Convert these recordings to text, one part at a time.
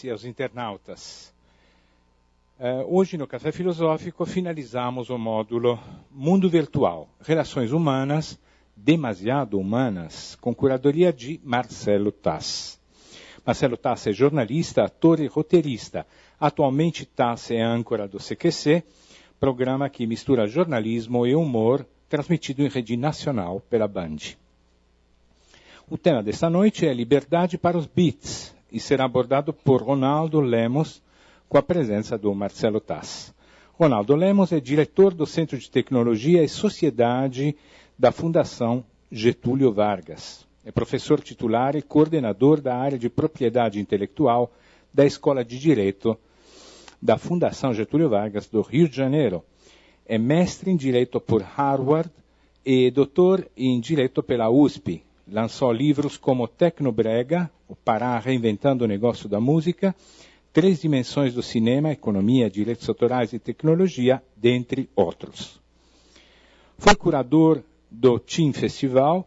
e aos internautas. Hoje no Café Filosófico finalizamos o módulo Mundo Virtual, Relações Humanas, Demasiado Humanas, com curadoria de Marcelo Tass. Marcelo Tass é jornalista, ator e roteirista. Atualmente Tass é âncora do CQC, programa que mistura jornalismo e humor, transmitido em rede nacional pela Band. O tema desta noite é Liberdade para os Beats e será abordado por Ronaldo Lemos, com a presença do Marcelo Tass. Ronaldo Lemos é diretor do Centro de Tecnologia e Sociedade da Fundação Getúlio Vargas. É professor titular e coordenador da área de propriedade intelectual da Escola de Direito da Fundação Getúlio Vargas do Rio de Janeiro. É mestre em Direito por Harvard e doutor em Direito pela USP. Lançou livros como Tecnobrega, o Pará reinventando o negócio da música, Três Dimensões do Cinema, Economia, Direitos Autorais e Tecnologia, dentre outros. Foi curador do TIM Festival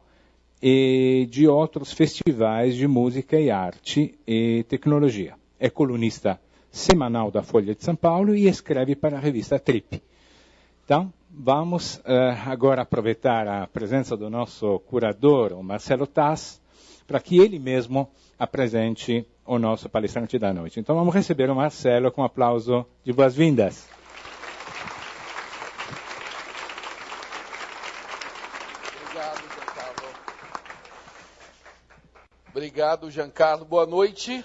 e de outros festivais de música e arte e tecnologia. É colunista semanal da Folha de São Paulo e escreve para a revista Trip. Então, vamos agora aproveitar a presença do nosso curador, o Marcelo Tass, para que ele mesmo apresente o nosso palestrante da noite. Então, vamos receber o Marcelo com um aplauso de boas-vindas. Obrigado, Giancarlo. Boa noite.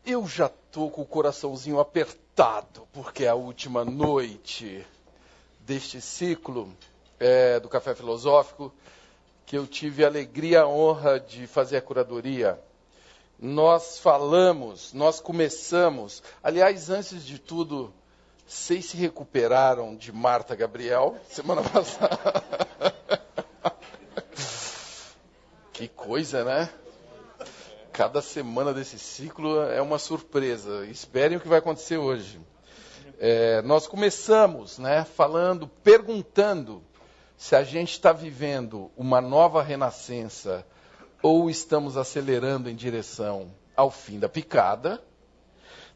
Eu já estou com o coraçãozinho apertado, porque é a última noite deste ciclo do Café Filosófico, que eu tive a alegria e a honra de fazer a curadoria. Nós começamos... Aliás, antes de tudo, vocês se recuperaram de Marta Gabriel, semana passada? Que coisa, né? Cada semana desse ciclo é uma surpresa. Esperem o que vai acontecer hoje. Nós começamos, perguntando se a gente está vivendo uma nova renascença ou estamos acelerando em direção ao fim da picada.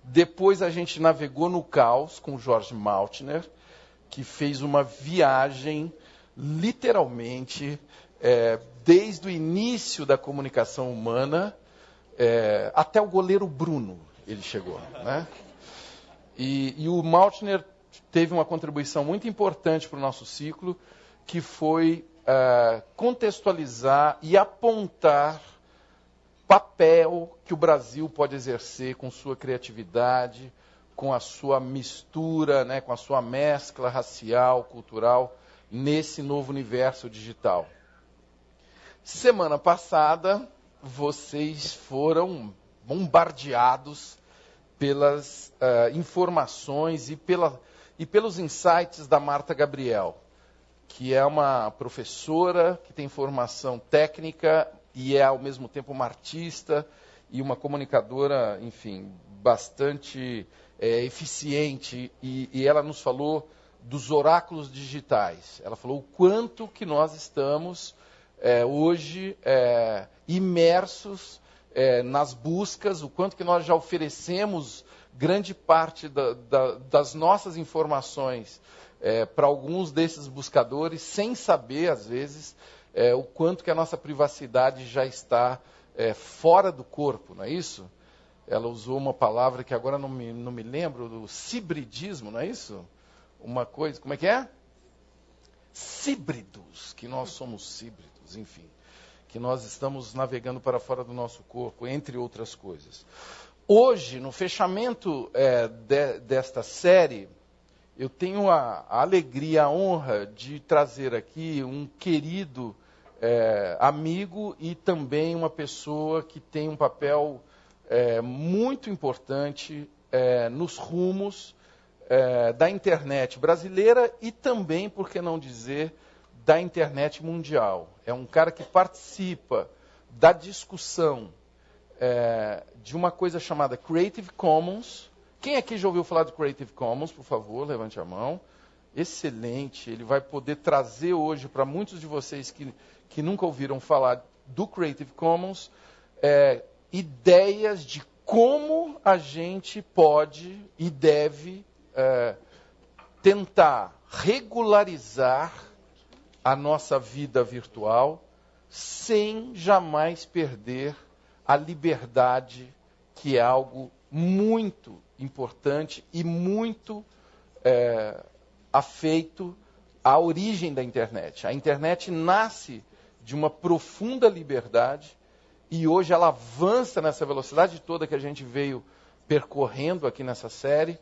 Depois a gente navegou no caos com George Maltner, que fez uma viagem, literalmente, desde o início da comunicação humana, até o goleiro Bruno ele chegou, né? E o Maltner teve uma contribuição muito importante para o nosso ciclo, que foi contextualizar e apontar papel que o Brasil pode exercer com sua criatividade, com a sua mistura, com a sua mescla racial, cultural, nesse novo universo digital. Semana passada, vocês foram bombardeados pelas informações e pelos insights da Marta Gabriel, que é uma professora que tem formação técnica e é, ao mesmo tempo, uma artista e uma comunicadora, enfim, bastante eficiente. E ela nos falou dos oráculos digitais. Ela falou o quanto que nós estamos hoje imersos nas buscas, o quanto que nós já oferecemos grande parte das nossas informações para alguns desses buscadores, sem saber, às vezes, o quanto que a nossa privacidade já está fora do corpo, não é isso? Ela usou uma palavra que agora não me lembro, do cibridismo, não é isso? Uma coisa, como é que é? Cíbridos, que nós somos cíbridos, enfim, que nós estamos navegando para fora do nosso corpo, entre outras coisas. Hoje, no fechamento desta série, eu tenho a alegria, a honra de trazer aqui um querido amigo e também uma pessoa que tem um papel muito importante nos rumos da internet brasileira e também, por que não dizer, da internet mundial. É um cara que participa da discussão de uma coisa chamada Creative Commons. Quem aqui já ouviu falar do Creative Commons, por favor, levante a mão. Excelente, ele vai poder trazer hoje para muitos de vocês que nunca ouviram falar do Creative Commons, ideias de como a gente pode e deve tentar regularizar a nossa vida virtual sem jamais perder a liberdade, que é algo muito importante e muito afeito à origem da internet. A internet nasce de uma profunda liberdade e hoje ela avança nessa velocidade toda que a gente veio percorrendo aqui nessa série,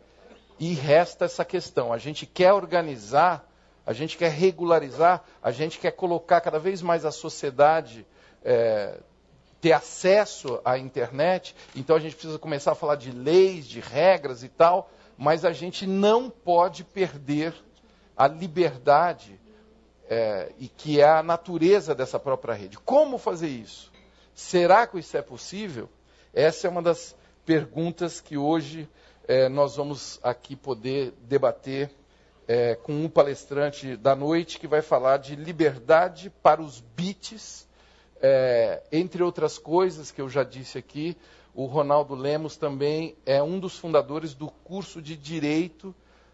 e resta essa questão. A gente quer organizar, a gente quer regularizar, a gente quer colocar cada vez mais a sociedade, ter acesso à internet, então a gente precisa começar a falar de leis, de regras e tal, mas a gente não pode perder a liberdade, e que é a natureza dessa própria rede. Como fazer isso? Será que isso é possível? Essa é uma das perguntas que hoje nós vamos aqui poder debater com um palestrante da noite que vai falar de liberdade para os bits, entre outras coisas que eu já disse aqui. O Ronaldo Lemos também é um dos fundadores do curso de Direito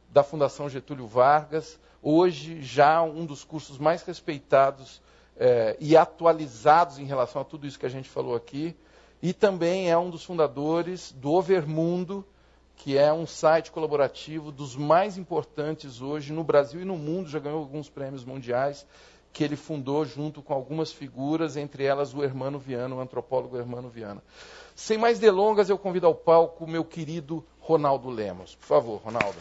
da Fundação Getúlio Vargas, hoje já um dos cursos mais respeitados e atualizados em relação a tudo isso que a gente falou aqui, e também é um dos fundadores do Overmundo, que é um site colaborativo dos mais importantes hoje no Brasil e no mundo, já ganhou alguns prêmios mundiais, que ele fundou junto com algumas figuras, entre elas o Hermano Viana, o antropólogo Hermano Viana. Sem mais delongas, eu convido ao palco o meu querido Ronaldo Lemos. Por favor, Ronaldo.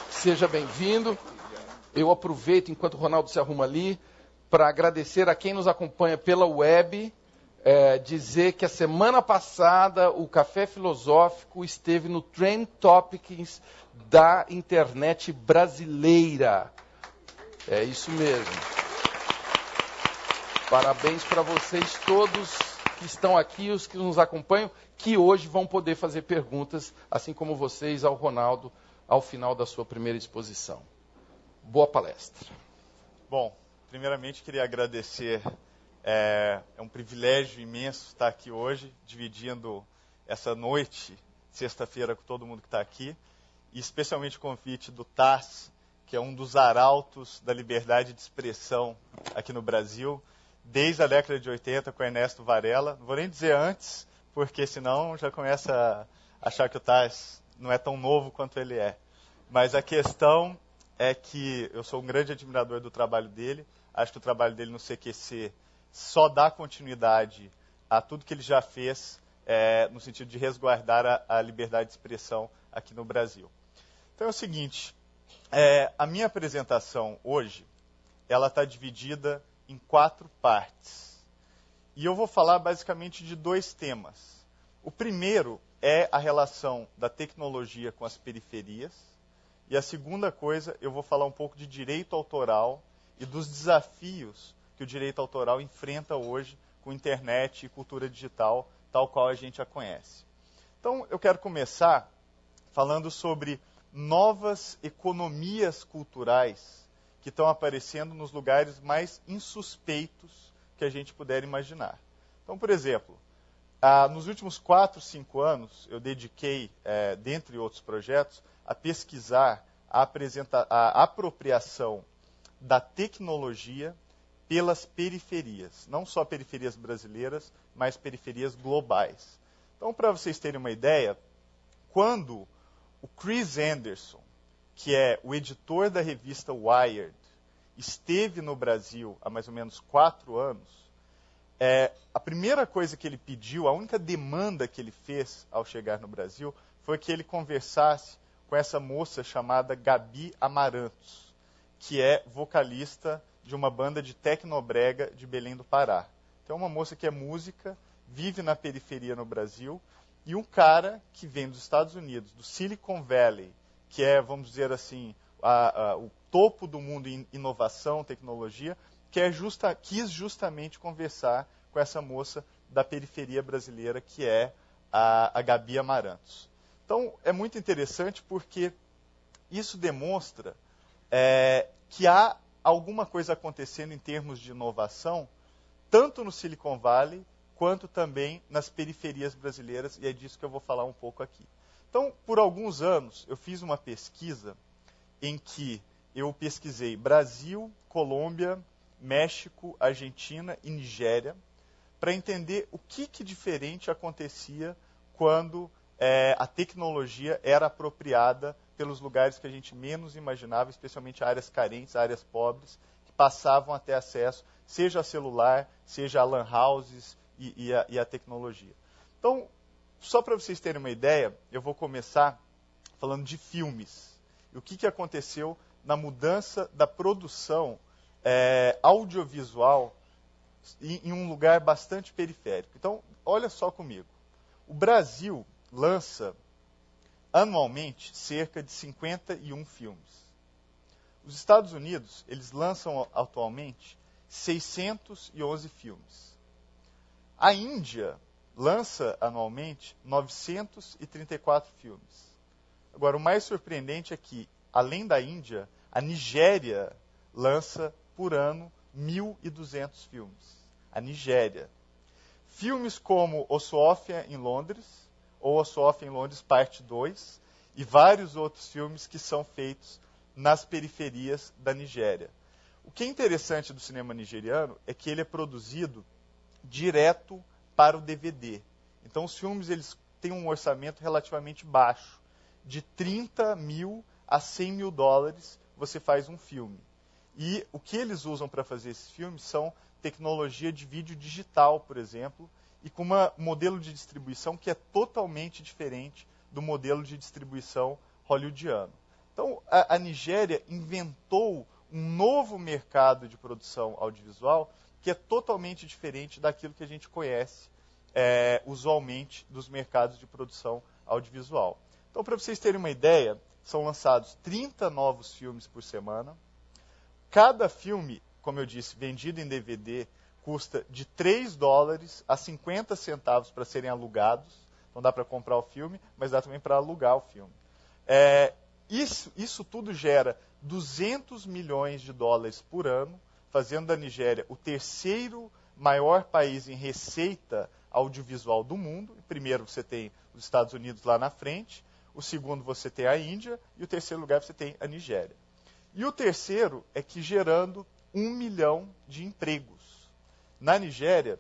Seja bem-vindo. Eu aproveito, enquanto o Ronaldo se arruma ali, para agradecer a quem nos acompanha pela web, dizer que a semana passada o Café Filosófico esteve no Trend Topics da internet brasileira. É isso mesmo. Parabéns para vocês todos que estão aqui, os que nos acompanham, que hoje vão poder fazer perguntas, assim como vocês, ao Ronaldo, ao final da sua primeira exposição. Boa palestra. Bom, primeiramente queria agradecer. É um privilégio imenso estar aqui hoje, dividindo essa noite, sexta-feira, com todo mundo que está aqui, e especialmente o convite do TAS, que é um dos arautos da liberdade de expressão aqui no Brasil, desde a década de 80 com Ernesto Varela. Não vou nem dizer antes, porque senão já começa a achar que o TAS não é tão novo quanto ele é. Mas a questão é que eu sou um grande admirador do trabalho dele, acho que o trabalho dele no CQC só dá continuidade a tudo que ele já fez no sentido de resguardar a liberdade de expressão aqui no Brasil. Então é o seguinte, a minha apresentação hoje, ela está dividida em 4 partes. E eu vou falar basicamente de 2 temas. O primeiro é a relação da tecnologia com as periferias. E a segunda coisa, eu vou falar um pouco de direito autoral e dos desafios que o direito autoral enfrenta hoje com internet e cultura digital, tal qual a gente a conhece. Então, eu quero começar falando sobre novas economias culturais que estão aparecendo nos lugares mais insuspeitos que a gente puder imaginar. Então, por exemplo, nos últimos 4, 5 anos, eu dediquei, dentre outros projetos, a pesquisar a apropriação da tecnologia pelas periferias, não só periferias brasileiras, mas periferias globais. Então, para vocês terem uma ideia, quando o Chris Anderson, que é o editor da revista Wired, esteve no Brasil há mais ou menos 4 anos, a primeira coisa que ele pediu, a única demanda que ele fez ao chegar no Brasil, foi que ele conversasse com essa moça chamada Gabi Amarantos, que é vocalista de uma banda de tecnobrega de Belém do Pará. Então, é uma moça que é música, vive na periferia no Brasil, e um cara que vem dos Estados Unidos, do Silicon Valley, que é, vamos dizer assim, o topo do mundo em inovação, tecnologia, quis justamente conversar com essa moça da periferia brasileira, que é a Gabi Amarantos. Então, é muito interessante porque isso demonstra que há alguma coisa acontecendo em termos de inovação, tanto no Silicon Valley, quanto também nas periferias brasileiras, e é disso que eu vou falar um pouco aqui. Então, por alguns anos, eu fiz uma pesquisa em que eu pesquisei Brasil, Colômbia, México, Argentina e Nigéria, para entender o que diferente acontecia quando a tecnologia era apropriada pelos lugares que a gente menos imaginava, especialmente áreas carentes, áreas pobres, que passavam a ter acesso, seja a celular, seja a lan houses e a tecnologia. Então, só para vocês terem uma ideia, eu vou começar falando de filmes. E o que aconteceu na mudança da produção audiovisual em um lugar bastante periférico. Então, olha só comigo. O Brasil lança anualmente cerca de 51 filmes. Os Estados Unidos, eles lançam atualmente 611 filmes. A Índia lança anualmente 934 filmes. Agora, o mais surpreendente é que, além da Índia, a Nigéria lança por ano 1.200 filmes. A Nigéria. Filmes como Ossoafia em Londres, ou Ossoafia em Londres Parte 2, e vários outros filmes que são feitos nas periferias da Nigéria. O que é interessante do cinema nigeriano é que ele é produzido direto para o DVD. Então os filmes eles têm um orçamento relativamente baixo. De 30 mil a 100 mil dólares você faz um filme. E o que eles usam para fazer esses filmes são tecnologia de vídeo digital, por exemplo, e com um modelo de distribuição que é totalmente diferente do modelo de distribuição hollywoodiano. Então, a Nigéria inventou um novo mercado de produção audiovisual que é totalmente diferente daquilo que a gente conhece usualmente dos mercados de produção audiovisual. Então, para vocês terem uma ideia, são lançados 30 novos filmes por semana. Cada filme, como eu disse, vendido em DVD, custa de 3 dólares a 50 centavos para serem alugados. Então dá para comprar o filme, mas dá também para alugar o filme. Isso tudo gera 200 milhões de dólares por ano, fazendo da Nigéria o terceiro maior país em receita audiovisual do mundo. Primeiro você tem os Estados Unidos lá na frente, o segundo você tem a Índia e o terceiro lugar você tem a Nigéria. E o terceiro é que gerando 1 milhão de empregos. Na Nigéria,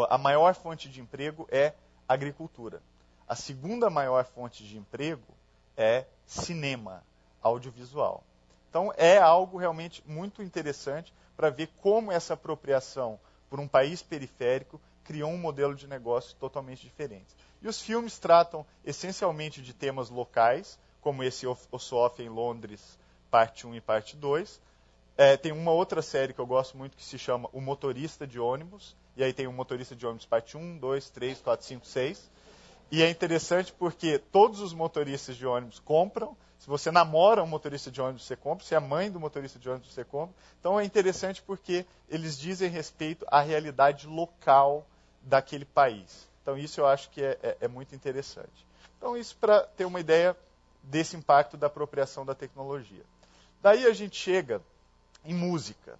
a maior fonte de emprego é agricultura. A segunda maior fonte de emprego é cinema, audiovisual. Então é algo realmente muito interessante para ver como essa apropriação por um país periférico criou um modelo de negócio totalmente diferente. E os filmes tratam essencialmente de temas locais, como esse Ossoafia em Londres, parte 1 e parte 2. Tem uma outra série que eu gosto muito que se chama O Motorista de Ônibus. E aí tem o Motorista de Ônibus parte 1, 2, 3, 4, 5, 6. E é interessante porque todos os motoristas de ônibus compram. Se você namora um motorista de ônibus, você compra. Se é mãe do motorista de ônibus, você compra. Então é interessante porque eles dizem respeito à realidade local daquele país. Então isso eu acho que é muito interessante. Então isso para ter uma ideia desse impacto da apropriação da tecnologia. Daí a gente chega em música.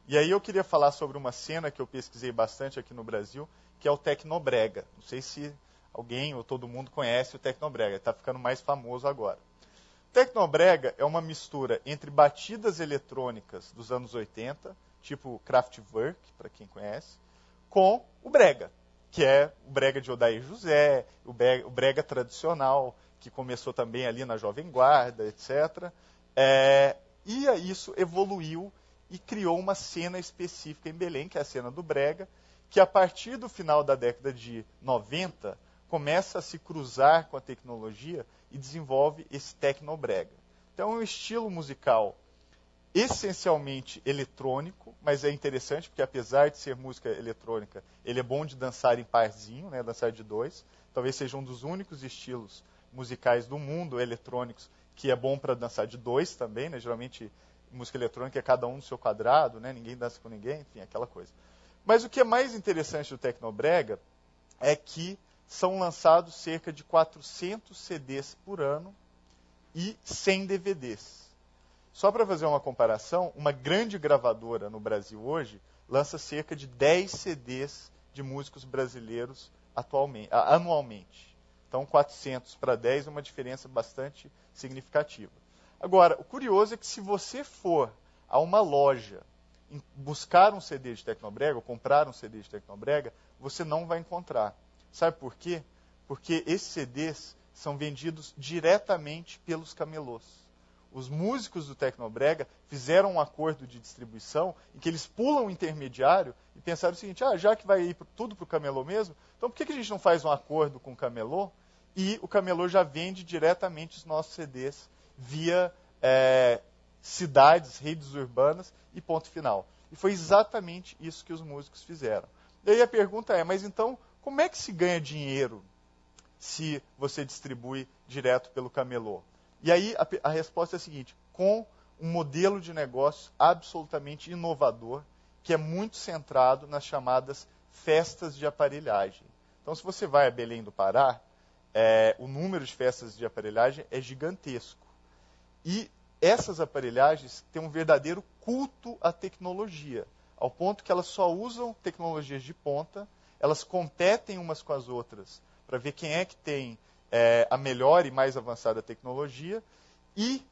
E aí eu queria falar sobre uma cena que eu pesquisei bastante aqui no Brasil, que é o Tecnobrega. Não sei se alguém ou todo mundo conhece o Tecnobrega, está ficando mais famoso agora. O Tecnobrega é uma mistura entre batidas eletrônicas dos anos 80, tipo Kraftwerk, para quem conhece, com o brega, que é o brega de Odair José, o brega tradicional, que começou também ali na Jovem Guarda, etc. E isso evoluiu e criou uma cena específica em Belém, que é a cena do brega, que a partir do final da década de 90 começa a se cruzar com a tecnologia e desenvolve esse tecnobrega. Então é um estilo musical essencialmente eletrônico, mas é interessante porque apesar de ser música eletrônica, ele é bom de dançar em parzinho, né, dançar de dois. Talvez seja um dos únicos estilos musicais do mundo eletrônicos que é bom para dançar de dois também, né? Geralmente música eletrônica é cada um no seu quadrado, né? Ninguém dança com ninguém, enfim, aquela coisa. Mas o que é mais interessante do Tecnobrega é que são lançados cerca de 400 CDs por ano e 100 DVDs. Só para fazer uma comparação, uma grande gravadora no Brasil hoje lança cerca de 10 CDs de músicos brasileiros anualmente. Então, 400 para 10 é uma diferença bastante significativa. Agora, o curioso é que se você for a uma loja buscar um CD de Tecnobrega, ou comprar um CD de Tecnobrega, você não vai encontrar. Sabe por quê? Porque esses CDs são vendidos diretamente pelos camelôs. Os músicos do Tecnobrega fizeram um acordo de distribuição em que eles pulam o intermediário e pensaram o seguinte, já que vai ir tudo para o camelô mesmo, então por que a gente não faz um acordo com o camelô e o camelô já vende diretamente os nossos CDs via cidades, redes urbanas e ponto final. E foi exatamente isso que os músicos fizeram. E aí a pergunta é, mas então como é que se ganha dinheiro se você distribui direto pelo camelô? E aí a resposta é a seguinte, com um modelo de negócio absolutamente inovador, que é muito centrado nas chamadas festas de aparelhagem. Então, se você vai a Belém do Pará, o número de festas de aparelhagem é gigantesco. E essas aparelhagens têm um verdadeiro culto à tecnologia, ao ponto que elas só usam tecnologias de ponta, elas competem umas com as outras para ver quem é que tem a melhor e mais avançada tecnologia, e,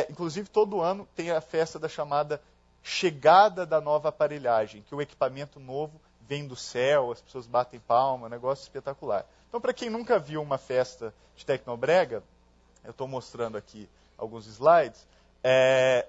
inclusive, todo ano tem a festa da chamada chegada da nova aparelhagem, que o equipamento novo vem do céu, as pessoas batem palma, um negócio espetacular. Então, para quem nunca viu uma festa de Tecnobrega, eu estou mostrando aqui alguns slides,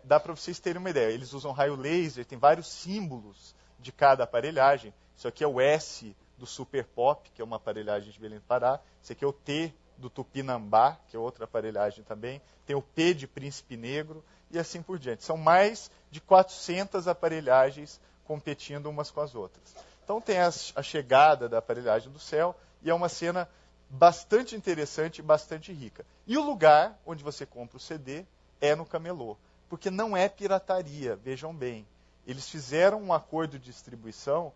dá para vocês terem uma ideia. Eles usam raio laser, tem vários símbolos de cada aparelhagem. Isso aqui é o S do Super Pop, que é uma aparelhagem de Belém do Pará. Esse aqui é o T do Tupinambá, que é outra aparelhagem também. Tem o P de Príncipe Negro e assim por diante. São mais de 400 aparelhagens competindo umas com as outras. Então tem a chegada da aparelhagem do céu e é uma cena bastante interessante e bastante rica. E o lugar onde você compra o CD é no camelô, porque não é pirataria, vejam bem. Eles fizeram um acordo de distribuição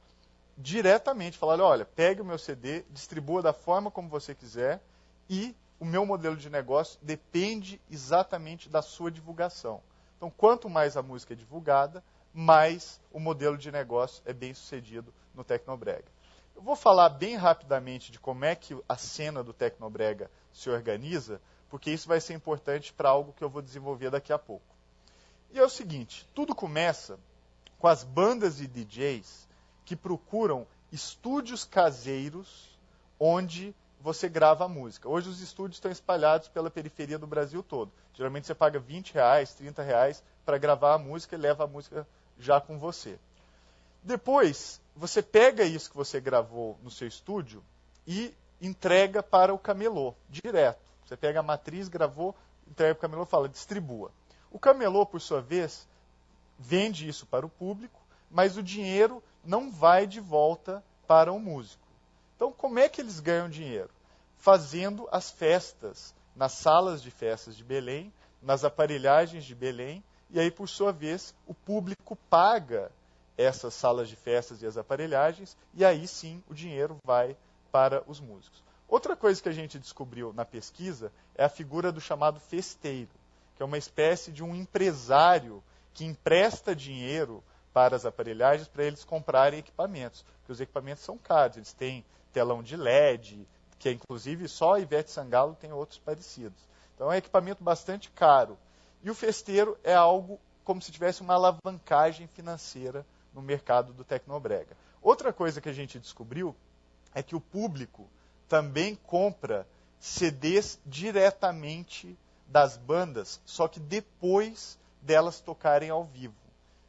diretamente, falaram, olha, pegue o meu CD, distribua da forma como você quiser e o meu modelo de negócio depende exatamente da sua divulgação. Então, quanto mais a música é divulgada, mais o modelo de negócio é bem sucedido no Tecnobrega. Eu vou falar bem rapidamente de como é que a cena do Tecnobrega se organiza, porque isso vai ser importante para algo que eu vou desenvolver daqui a pouco. E é o seguinte, tudo começa com as bandas e DJs que procuram estúdios caseiros onde você grava a música. Hoje os estúdios estão espalhados pela periferia do Brasil todo. Geralmente você paga R$20, R$30 para gravar a música e leva a música já com você. Depois, você pega isso que você gravou no seu estúdio e entrega para o camelô, direto. Você pega a matriz, gravou, entrega para o camelô e fala, distribua. O camelô, por sua vez, vende isso para o público, mas o dinheiro não vai de volta para o músico. Então, como é que eles ganham dinheiro? Fazendo as festas nas salas de festas de Belém, nas aparelhagens de Belém, e aí, por sua vez, o público paga essas salas de festas e as aparelhagens, e aí sim o dinheiro vai para os músicos. Outra coisa que a gente descobriu na pesquisa é a figura do chamado festeiro, que é uma espécie de um empresário que empresta dinheiro para as aparelhagens para eles comprarem equipamentos, porque os equipamentos são caros, eles têm telão de LED, que inclusive só a Ivete Sangalo tem outros parecidos. Então é um equipamento bastante caro. E o festeiro é algo como se tivesse uma alavancagem financeira no mercado do Tecnobrega. Outra coisa que a gente descobriu é que o público também compra CDs diretamente das bandas, só que depois delas tocarem ao vivo.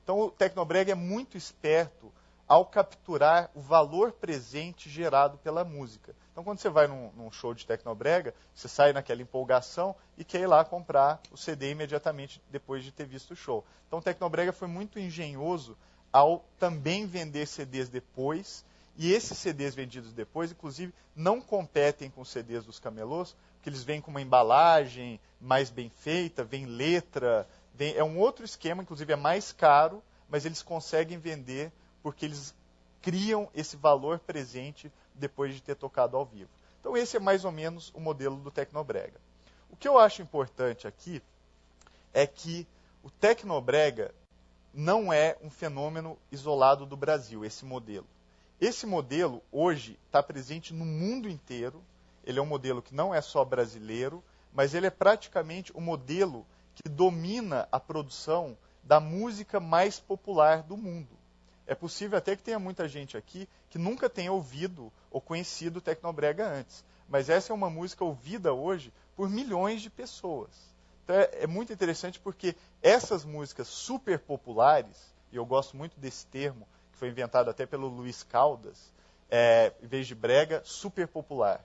Então o Tecnobrega é muito esperto ao capturar o valor presente gerado pela música. Então quando você vai num show de Tecnobrega, você sai naquela empolgação e quer ir lá comprar o CD imediatamente depois de ter visto o show. Então o Tecnobrega foi muito engenhoso ao também vender CDs depois, e esses CDs vendidos depois, inclusive, não competem com os CDs dos camelôs, porque eles vêm com uma embalagem mais bem feita, vem letra, é um outro esquema, inclusive é mais caro, mas eles conseguem vender porque eles criam esse valor presente depois de ter tocado ao vivo. Então esse é mais ou menos o modelo do Tecnobrega. O que eu acho importante aqui é que o tecnobrega não é um fenômeno isolado do Brasil, esse modelo. Esse modelo, hoje, está presente no mundo inteiro. Ele é um modelo que não é só brasileiro, mas ele é praticamente o modelo que domina a produção da música mais popular do mundo. É possível até que tenha muita gente aqui que nunca tenha ouvido ou conhecido o tecnobrega antes. Mas essa é uma música ouvida hoje por milhões de pessoas. Então é muito interessante porque essas músicas super populares, e eu gosto muito desse termo, que foi inventado até pelo Luiz Caldas, em vez de brega, super popular.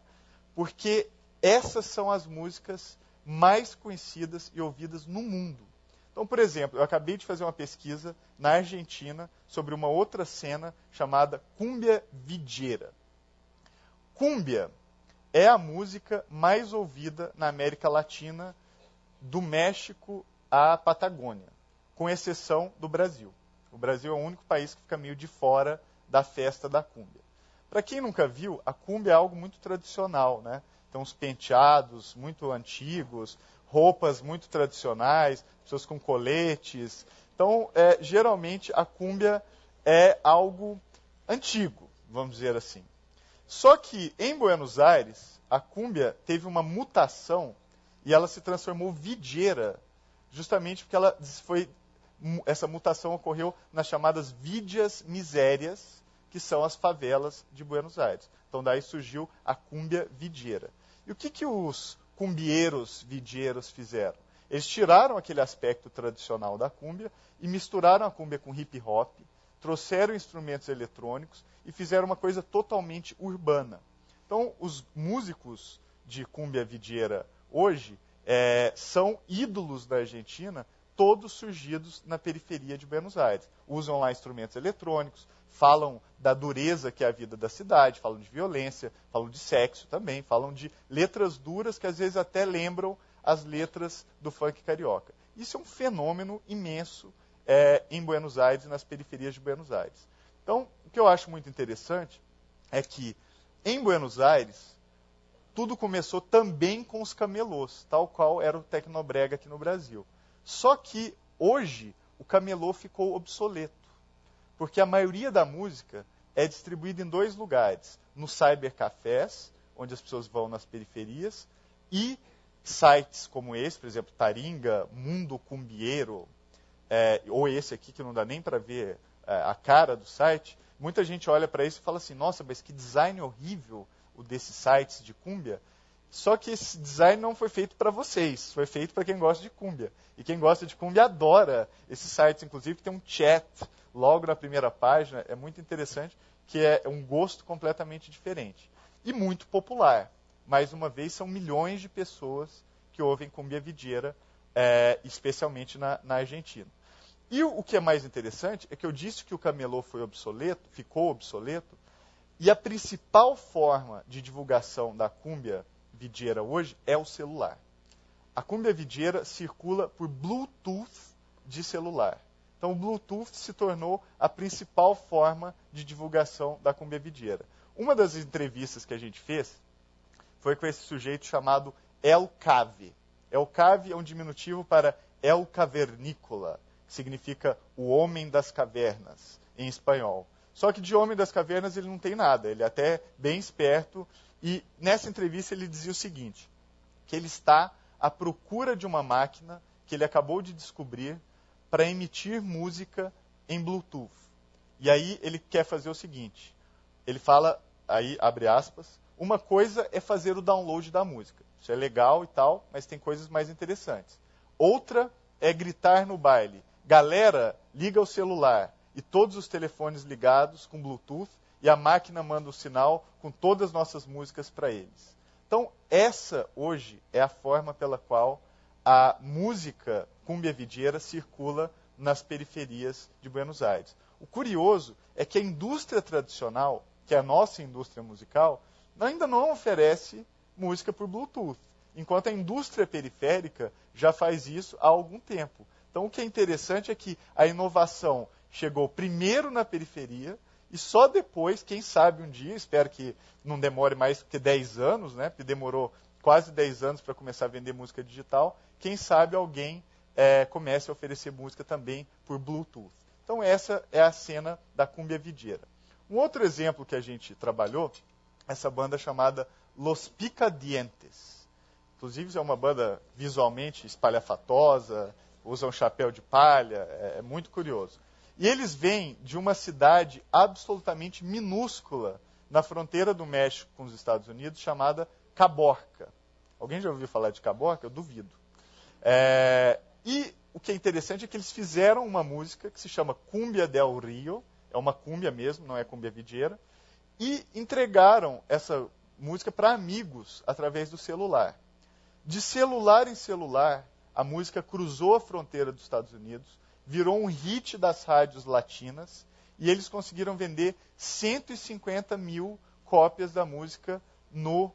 Porque essas são as músicas mais conhecidas e ouvidas no mundo. Então, por exemplo, eu acabei de fazer uma pesquisa na Argentina sobre uma outra cena chamada Cumbia Villera. Cumbia é a música mais ouvida na América Latina, do México à Patagônia, com exceção do Brasil. O Brasil é o único país que fica meio de fora da festa da cúmbia. Para quem nunca viu, a cúmbia é algo muito tradicional, né? Então, os penteados muito antigos, roupas muito tradicionais, pessoas com coletes. Então, geralmente, a cúmbia é algo antigo, vamos dizer assim. Só que, em Buenos Aires, a cúmbia teve uma mutação e ela se transformou villera, justamente porque essa mutação ocorreu nas chamadas Villas Misérias, que são as favelas de Buenos Aires. Então, daí surgiu a cúmbia villera. E o que os cumbieiros villieros fizeram? Eles tiraram aquele aspecto tradicional da cúmbia e misturaram a cúmbia com hip hop, trouxeram instrumentos eletrônicos e fizeram uma coisa totalmente urbana. Então, os músicos de cúmbia villera hoje são ídolos da Argentina, todos surgidos na periferia de Buenos Aires. Usam lá instrumentos eletrônicos, falam da dureza que é a vida da cidade, falam de violência, falam de sexo também, falam de letras duras que às vezes até lembram as letras do funk carioca. Isso é um fenômeno imenso em Buenos Aires e nas periferias de Buenos Aires. Então, o que eu acho muito interessante é que em Buenos Aires tudo começou também com os camelôs, tal qual era o tecnobrega aqui no Brasil. Só que hoje o camelô ficou obsoleto, porque a maioria da música é distribuída em 2 lugares, nos cybercafés, onde as pessoas vão nas periferias, e sites como esse, por exemplo, Taringa, Mundo Cumbieiro, ou esse aqui que não dá nem para ver a cara do site. Muita gente olha para isso e fala assim, nossa, mas que design horrível o desses sites de cúmbia. Só que esse design não foi feito para vocês, foi feito para quem gosta de cúmbia. E quem gosta de cúmbia adora esses sites, inclusive, que tem um chat logo na primeira página, é muito interessante, que é um gosto completamente diferente. E muito popular. Mais uma vez, são milhões de pessoas que ouvem cumbia villera, especialmente na Argentina. E o que é mais interessante é que eu disse que o camelô ficou obsoleto, e a principal forma de divulgação da cumbia villera hoje é o celular. A cumbia villera circula por Bluetooth de celular. Então, o Bluetooth se tornou a principal forma de divulgação da cumbia villera. Uma das entrevistas que a gente fez foi com esse sujeito chamado El Cave. El Cave é um diminutivo para El Cavernícola, que significa o homem das cavernas, em espanhol. Só que de homem das cavernas ele não tem nada, ele é até bem esperto. E nessa entrevista ele dizia o seguinte, que ele está à procura de uma máquina que ele acabou de descobrir para emitir música em Bluetooth. E aí ele quer fazer o seguinte, ele fala, aí abre aspas, uma coisa é fazer o download da música. Isso é legal e tal, mas tem coisas mais interessantes. Outra é gritar no baile, galera, liga o celular. E todos os telefones ligados com Bluetooth, e a máquina manda o sinal com todas as nossas músicas para eles. Então, essa hoje é a forma pela qual a música cumbia villera circula nas periferias de Buenos Aires. O curioso é que a indústria tradicional, que é a nossa indústria musical, ainda não oferece música por Bluetooth, enquanto a indústria periférica já faz isso há algum tempo. Então, o que é interessante é que a inovação chegou primeiro na periferia e só depois, quem sabe um dia, espero que não demore mais que 10 anos, né, porque demorou quase 10 anos para começar a vender música digital, quem sabe alguém comece a oferecer música também por Bluetooth. Então essa é a cena da cumbia videira. Um outro exemplo que a gente trabalhou, essa banda chamada Los Picadientes. Inclusive é uma banda visualmente espalhafatosa, usa um chapéu de palha, é muito curioso. E eles vêm de uma cidade absolutamente minúscula na fronteira do México com os Estados Unidos, chamada Caborca. Alguém já ouviu falar de Caborca? Eu duvido. E o que é interessante é que eles fizeram uma música que se chama Cumbia del Rio, é uma cúmbia mesmo, não é cúmbia videira, e entregaram essa música para amigos através do celular. De celular em celular, a música cruzou a fronteira dos Estados Unidos, virou um hit das rádios latinas, e eles conseguiram vender 150 mil cópias da música no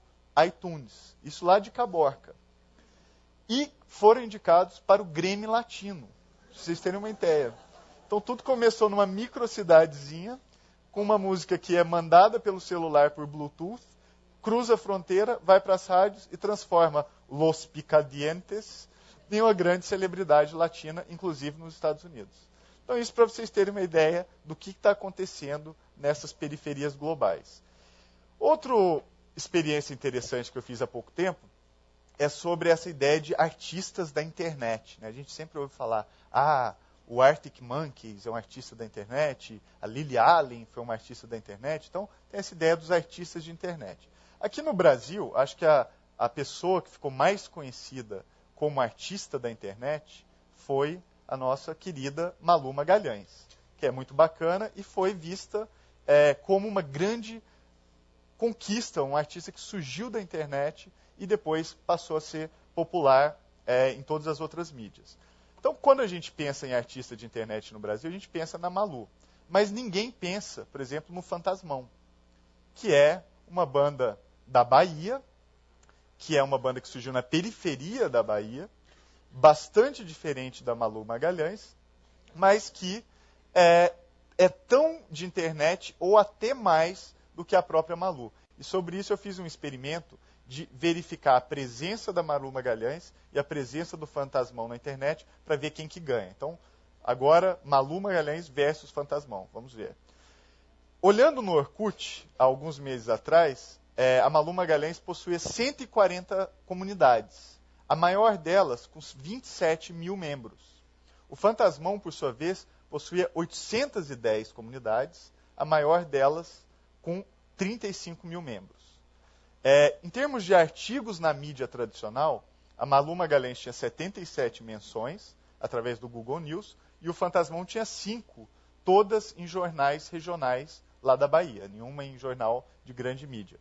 iTunes. Isso lá de Caborca. E foram indicados para o Grammy Latino, para vocês terem uma ideia. Então tudo começou numa microcidadezinha, com uma música que é mandada pelo celular por Bluetooth, cruza a fronteira, vai para as rádios e transforma Los Picadientes em uma grande celebridade latina, inclusive nos Estados Unidos. Então isso para vocês terem uma ideia do que está acontecendo nessas periferias globais. Outra experiência interessante que eu fiz há pouco tempo é sobre essa ideia de artistas da internet. A gente sempre ouve falar, o Arctic Monkeys é um artista da internet, a Lily Allen foi uma artista da internet. Então, tem essa ideia dos artistas de internet. Aqui no Brasil, acho que a pessoa que ficou mais conhecida como artista da internet foi a nossa querida Malu Magalhães, que é muito bacana e foi vista como uma grande conquista, um artista que surgiu da internet e depois passou a ser popular em todas as outras mídias. Então, quando a gente pensa em artista de internet no Brasil, a gente pensa na Malu. Mas ninguém pensa, por exemplo, no Fantasmão, que é uma banda da Bahia, que é uma banda que surgiu na periferia da Bahia, bastante diferente da Malu Magalhães, mas que é tão de internet ou até mais do que a própria Malu. E sobre isso eu fiz um experimento de verificar a presença da Malu Magalhães e a presença do Fantasmão na internet para ver quem que ganha. Então, agora, Malu Magalhães versus Fantasmão. Vamos ver. Olhando no Orkut, há alguns meses atrás, a Malu Magalhães possuía 140 comunidades. A maior delas com 27 mil membros. O Fantasmão, por sua vez, possuía 810 comunidades, a maior delas com 35 mil membros. Em termos de artigos na mídia tradicional, a Malu Magalhães tinha 77 menções, através do Google News, e o Fantasmão tinha 5, todas em jornais regionais lá da Bahia, nenhuma em jornal de grande mídia.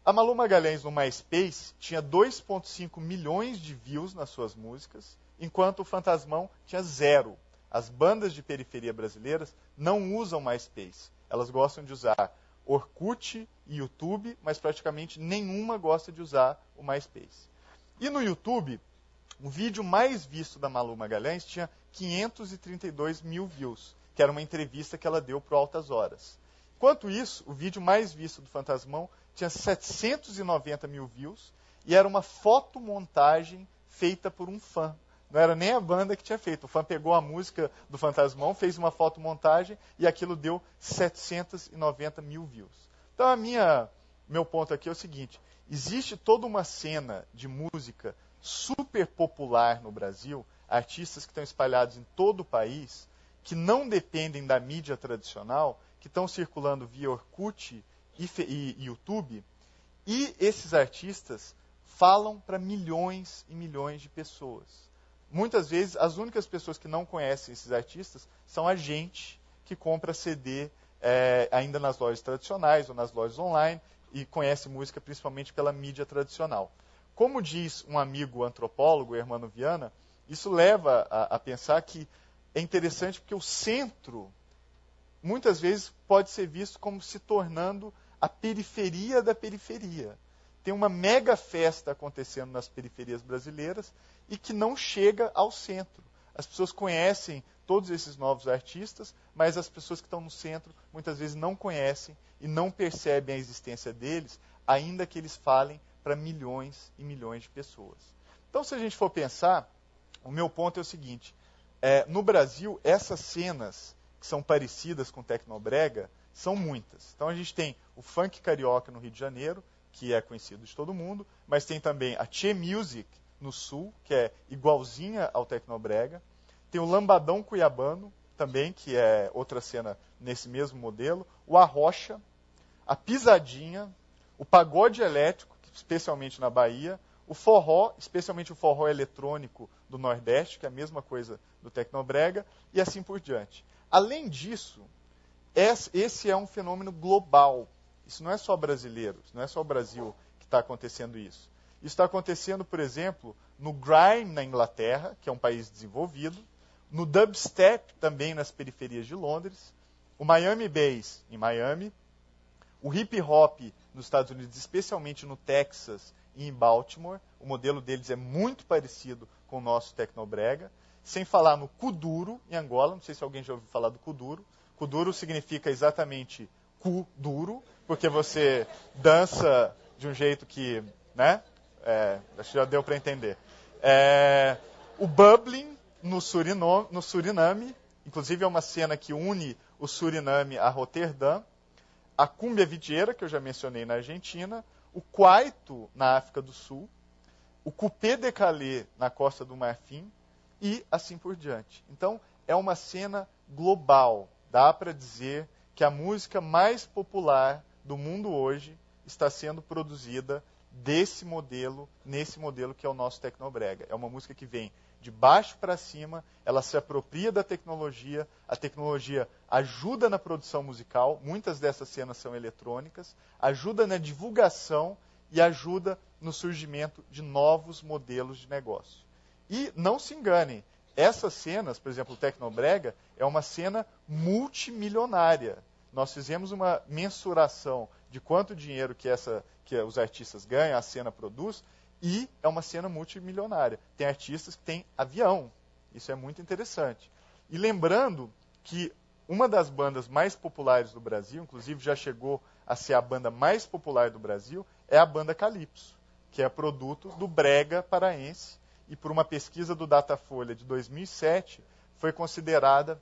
A Malu Magalhães no MySpace tinha 2,5 milhões de views nas suas músicas, enquanto o Fantasmão tinha 0. As bandas de periferia brasileiras não usam MySpace. Elas gostam de usar Orkut e YouTube, mas praticamente nenhuma gosta de usar o MySpace. E no YouTube, o vídeo mais visto da Malu Magalhães tinha 532 mil views, que era uma entrevista que ela deu para o Altas Horas. Enquanto isso, o vídeo mais visto do Fantasmão tinha 790 mil views e era uma fotomontagem feita por um fã. Não era nem a banda que tinha feito. O fã pegou a música do Fantasmão, fez uma fotomontagem e aquilo deu 790 mil views. Então, meu ponto aqui é o seguinte. Existe toda uma cena de música super popular no Brasil, artistas que estão espalhados em todo o país, que não dependem da mídia tradicional, que estão circulando via Orkut e YouTube, e esses artistas falam para milhões e milhões de pessoas. Muitas vezes, as únicas pessoas que não conhecem esses artistas são a gente que compra CD ainda nas lojas tradicionais ou nas lojas online e conhece música principalmente pela mídia tradicional. Como diz um amigo antropólogo, Hermano Viana, isso leva a pensar que é interessante porque o centro, muitas vezes, pode ser visto como se tornando a periferia da periferia. Tem uma mega festa acontecendo nas periferias brasileiras e que não chega ao centro. As pessoas conhecem todos esses novos artistas, mas as pessoas que estão no centro muitas vezes não conhecem e não percebem a existência deles, ainda que eles falem para milhões e milhões de pessoas. Então, se a gente for pensar, o meu ponto é o seguinte, no Brasil, essas cenas que são parecidas com Tecnobrega são muitas. Então a gente tem o funk carioca no Rio de Janeiro, que é conhecido de todo mundo, mas tem também a Che Music no Sul, que é igualzinha ao Tecnobrega. Tem o Lambadão Cuiabano, também, que é outra cena nesse mesmo modelo. O Arrocha, a Pisadinha, o Pagode Elétrico, especialmente na Bahia, o forró, especialmente o forró eletrônico do Nordeste, que é a mesma coisa do Tecnobrega, e assim por diante. Além disso, esse é um fenômeno global. Isso não é só brasileiro, não é só o Brasil que está acontecendo isso. Isso está acontecendo, por exemplo, no grime na Inglaterra, que é um país desenvolvido, no dubstep também nas periferias de Londres, o Miami Bass em Miami, o hip hop nos Estados Unidos, especialmente no Texas e em Baltimore. O modelo deles é muito parecido com o nosso Tecnobrega. Sem falar no Kuduro, em Angola. Não sei se alguém já ouviu falar do Kuduro. Kuduro significa exatamente cu duro, porque você dança de um jeito que, né? Acho que já deu para entender. O bubbling no Suriname, inclusive é uma cena que une o Suriname a Roterdã. A cúmbia videira, que eu já mencionei na Argentina, o kwaito na África do Sul, o coupé de Calais na Costa do Marfim e assim por diante. Então, é uma cena global. Dá para dizer que a música mais popular do mundo hoje está sendo produzida nesse modelo que é o nosso Tecnobrega. É uma música que vem de baixo para cima, ela se apropria da tecnologia, a tecnologia ajuda na produção musical, muitas dessas cenas são eletrônicas, ajuda na divulgação e ajuda no surgimento de novos modelos de negócio. E não se enganem, essas cenas, por exemplo, o Tecnobrega, é uma cena multimilionária. Nós fizemos uma mensuração de quanto dinheiro que os artistas ganham, a cena produz, e é uma cena multimilionária. Tem artistas que têm avião. Isso é muito interessante. E lembrando que uma das bandas mais populares do Brasil, inclusive já chegou a ser a banda mais popular do Brasil, é a banda Calypso, que é produto do brega paraense, e por uma pesquisa do Datafolha de 2007, foi considerada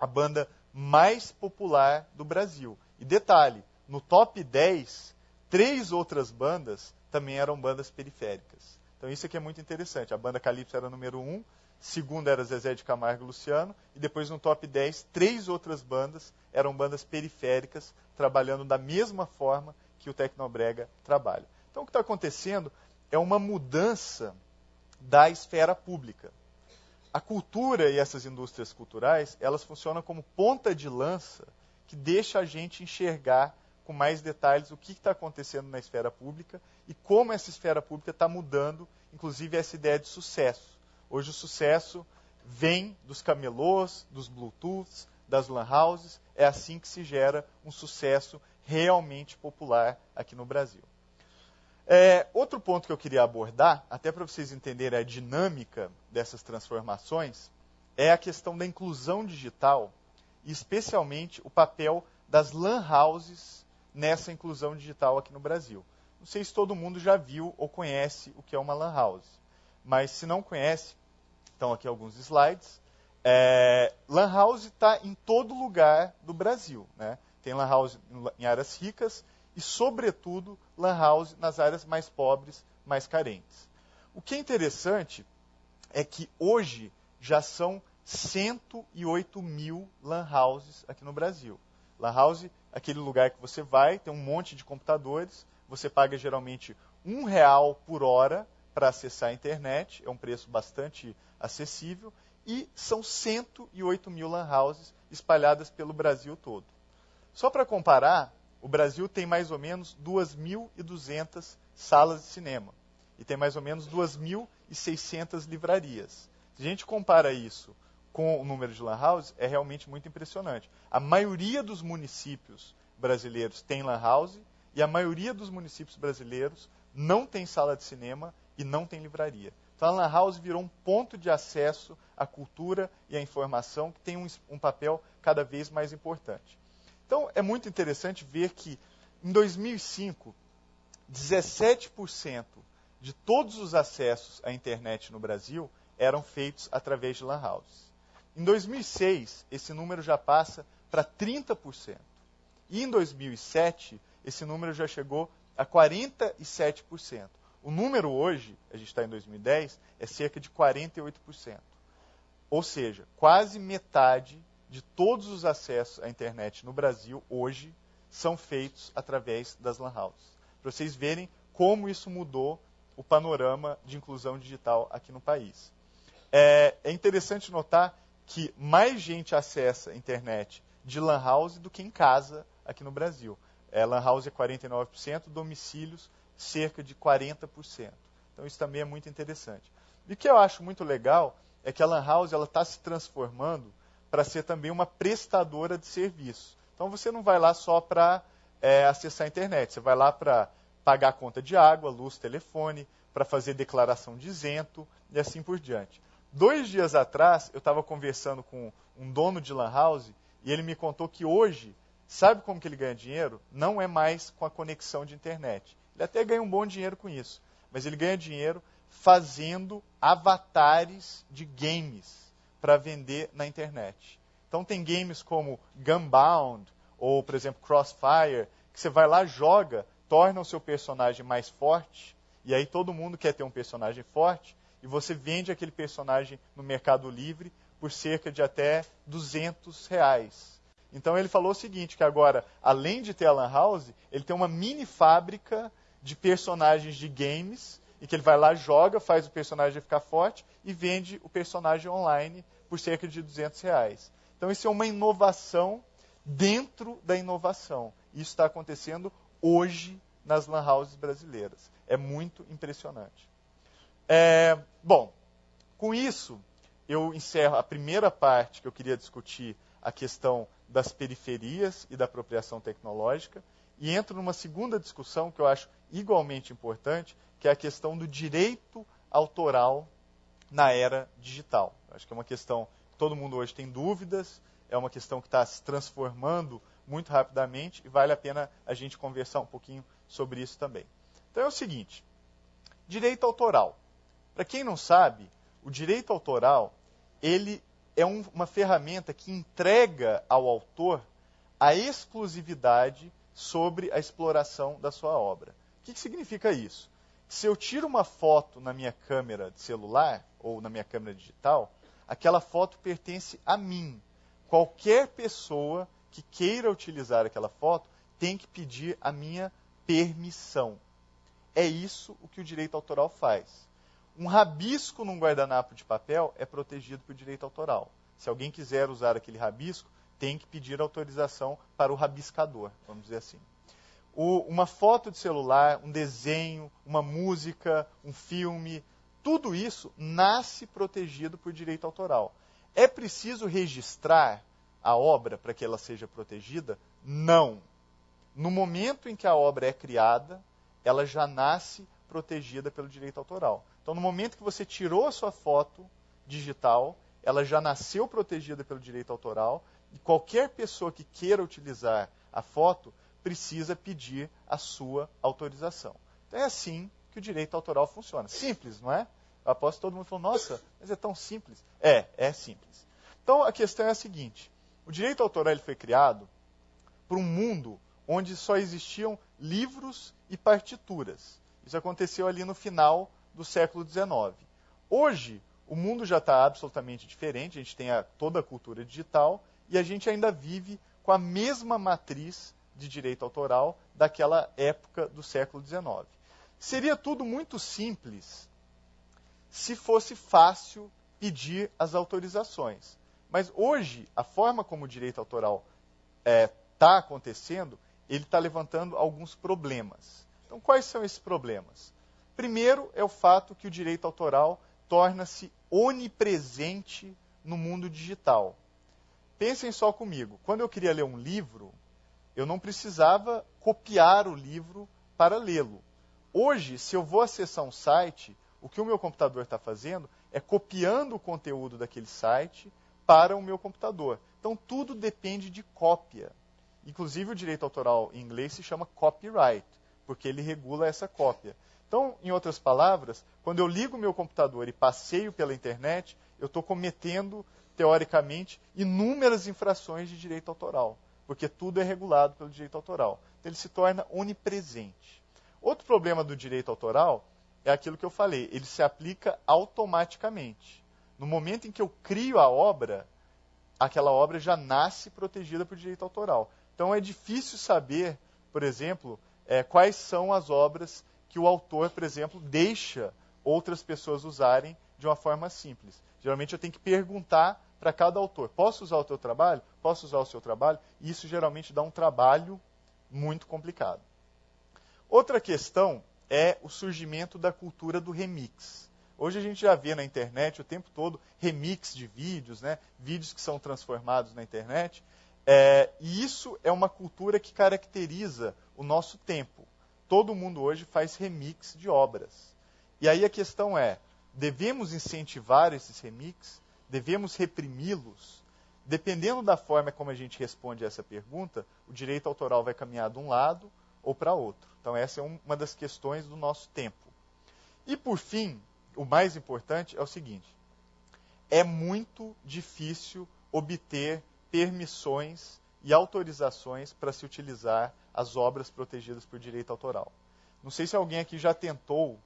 a banda mais popular do Brasil. E detalhe, no top 10, 3 outras bandas também eram bandas periféricas. Então isso aqui é muito interessante. A banda Calypso era a número 1, segunda era Zezé de Camargo e Luciano, e depois no top 10, 3 outras bandas eram bandas periféricas, trabalhando da mesma forma que o Tecnobrega trabalha. Então o que está acontecendo é uma mudança da esfera pública. A cultura e essas indústrias culturais, elas funcionam como ponta de lança que deixa a gente enxergar com mais detalhes o que está acontecendo na esfera pública e como essa esfera pública está mudando, inclusive essa ideia de sucesso. Hoje o sucesso vem dos camelôs, dos Bluetooths, das lan houses, é assim que se gera um sucesso realmente popular aqui no Brasil. Outro ponto que eu queria abordar, até para vocês entenderem a dinâmica dessas transformações, é a questão da inclusão digital e especialmente o papel das lan houses nessa inclusão digital aqui no Brasil. Não sei se todo mundo já viu ou conhece o que é uma lan house, mas se não conhece, estão aqui alguns slides. Lan house está em todo lugar do Brasil, né? Tem lan house em áreas ricas e, sobretudo, lan house nas áreas mais pobres, mais carentes. O que é interessante é que hoje já são 108 mil lan houses aqui no Brasil. Lan house, aquele lugar que você vai, tem um monte de computadores, você paga geralmente R$1 por hora para acessar a internet, é um preço bastante acessível, e são 108 mil lan houses espalhadas pelo Brasil todo. Só para comparar, o Brasil tem mais ou menos 2.200 salas de cinema e tem mais ou menos 2.600 livrarias. Se a gente compara isso com o número de lan houses, é realmente muito impressionante. A maioria dos municípios brasileiros tem lan house e a maioria dos municípios brasileiros não tem sala de cinema e não tem livraria. Então a lan house virou um ponto de acesso à cultura e à informação que tem um papel cada vez mais importante. Então, é muito interessante ver que, em 2005, 17% de todos os acessos à internet no Brasil eram feitos através de lan houses. Em 2006, esse número já passa para 30%. E em 2007, esse número já chegou a 47%. O número hoje, a gente está em 2010, é cerca de 48%. Ou seja, quase metade de todos os acessos à internet no Brasil hoje são feitos através das lan houses. Para vocês verem como isso mudou o panorama de inclusão digital aqui no país. É interessante notar que mais gente acessa a internet de lan house do que em casa aqui no Brasil. Lan house é 49%, domicílios cerca de 40%. Então isso também é muito interessante. E o que eu acho muito legal é que a lan house está se transformando para ser também uma prestadora de serviço. Então você não vai lá só para acessar a internet, você vai lá para pagar a conta de água, luz, telefone, para fazer declaração de isento e assim por diante. 2 dias atrás, eu estava conversando com um dono de lan house e ele me contou que hoje, sabe como que ele ganha dinheiro? Não é mais com a conexão de internet. Ele até ganha um bom dinheiro com isso, mas ele ganha dinheiro fazendo avatares de games para vender na internet. Então tem games como Gunbound ou, por exemplo, Crossfire, que você vai lá, joga, torna o seu personagem mais forte, e aí todo mundo quer ter um personagem forte, e você vende aquele personagem no Mercado Livre por cerca de até R$200. Então ele falou o seguinte, que agora, além de ter a lan house, ele tem uma mini fábrica de personagens de games, e que ele vai lá, joga, faz o personagem ficar forte e vende o personagem online por cerca de R$200. Então isso é uma inovação dentro da inovação. Isso está acontecendo hoje nas lan houses brasileiras. É muito impressionante. Bom, com isso, eu encerro a primeira parte que eu queria discutir, a questão das periferias e da apropriação tecnológica, e entro numa segunda discussão que eu acho igualmente importante, que é a questão do direito autoral na era digital. Eu acho que é uma questão que todo mundo hoje tem dúvidas, é uma questão que está se transformando muito rapidamente e vale a pena a gente conversar um pouquinho sobre isso também. Então é o seguinte, direito autoral. Para quem não sabe, o direito autoral ele é uma ferramenta que entrega ao autor a exclusividade sobre a exploração da sua obra. O que significa isso? Se eu tiro uma foto na minha câmera de celular ou na minha câmera digital, aquela foto pertence a mim. Qualquer pessoa que queira utilizar aquela foto tem que pedir a minha permissão. É isso o que o direito autoral faz. Um rabisco num guardanapo de papel é protegido por direito autoral. Se alguém quiser usar aquele rabisco, tem que pedir autorização para o rabiscador, vamos dizer assim. Uma foto de celular, um desenho, uma música, um filme, tudo isso nasce protegido por direito autoral. É preciso registrar a obra para que ela seja protegida? Não. No momento em que a obra é criada, ela já nasce protegida pelo direito autoral. Então, no momento que você tirou a sua foto digital, ela já nasceu protegida pelo direito autoral, e qualquer pessoa que queira utilizar a foto precisa pedir a sua autorização. Então, é assim que o direito autoral funciona. Simples, não é? Eu aposto que todo mundo falou, nossa, mas é tão simples. É simples. Então, a questão é a seguinte. O direito autoral ele foi criado para um mundo onde só existiam livros e partituras. Isso aconteceu ali no final do século XIX. Hoje, o mundo já está absolutamente diferente, a gente tem toda a cultura digital e a gente ainda vive com a mesma matriz de direito autoral daquela época do século XIX. Seria tudo muito simples se fosse fácil pedir as autorizações. Mas hoje, a forma como o direito autoral está acontecendo, ele está levantando alguns problemas. Então, quais são esses problemas? Primeiro é o fato que o direito autoral torna-se onipresente no mundo digital. Pensem só comigo, quando eu queria ler um livro, eu não precisava copiar o livro para lê-lo. Hoje, se eu vou acessar um site, o que o meu computador está fazendo é copiando o conteúdo daquele site para o meu computador. Então, tudo depende de cópia. Inclusive, o direito autoral em inglês se chama copyright, porque ele regula essa cópia. Então, em outras palavras, quando eu ligo o meu computador e passeio pela internet, eu estou cometendo, teoricamente, inúmeras infrações de direito autoral, porque tudo é regulado pelo direito autoral. Então, ele se torna onipresente. Outro problema do direito autoral é aquilo que eu falei, ele se aplica automaticamente. No momento em que eu crio a obra, aquela obra já nasce protegida por direito autoral. Então, é difícil saber, por exemplo, quais são as obras que o autor, por exemplo, deixa outras pessoas usarem de uma forma simples. Geralmente eu tenho que perguntar para cada autor, posso usar o teu trabalho? Posso usar o seu trabalho? E isso geralmente dá um trabalho muito complicado. Outra questão é o surgimento da cultura do remix. Hoje a gente já vê na internet o tempo todo remix de vídeos, né? Vídeos que são transformados na internet. E isso é uma cultura que caracteriza o nosso tempo. Todo mundo hoje faz remix de obras. E aí a questão é, devemos incentivar esses remixes? Devemos reprimi-los? Dependendo da forma como a gente responde a essa pergunta, o direito autoral vai caminhar de um lado ou para outro. Então essa é uma das questões do nosso tempo. E por fim, o mais importante é o seguinte, é muito difícil obter permissões e autorizações para se utilizar as obras protegidas por direito autoral. Não sei se alguém aqui já tentou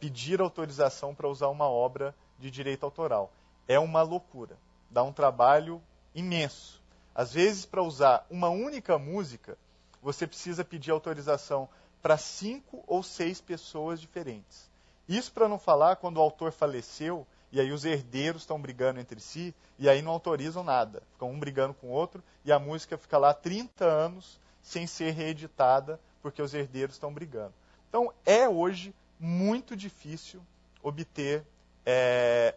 pedir autorização para usar uma obra de direito autoral. É uma loucura, dá um trabalho imenso. Às vezes, para usar uma única música, você precisa pedir autorização para 5 ou 6 pessoas diferentes. Isso para não falar quando o autor faleceu, e aí os herdeiros estão brigando entre si, e aí não autorizam nada. Ficam um brigando com o outro, e a música fica lá 30 anos sem ser reeditada, porque os herdeiros estão brigando. Então, é hoje muito difícil obter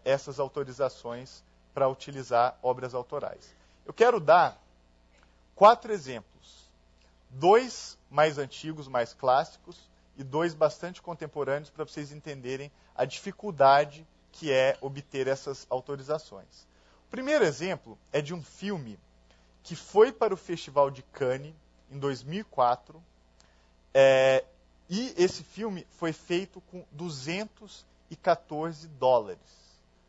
essas autorizações para utilizar obras autorais. Eu quero dar 4 exemplos. 2 mais antigos, mais clássicos, e 2 bastante contemporâneos, para vocês entenderem a dificuldade que é obter essas autorizações. O primeiro exemplo é de um filme que foi para o Festival de Cannes, em 2004, e esse filme foi feito com $214.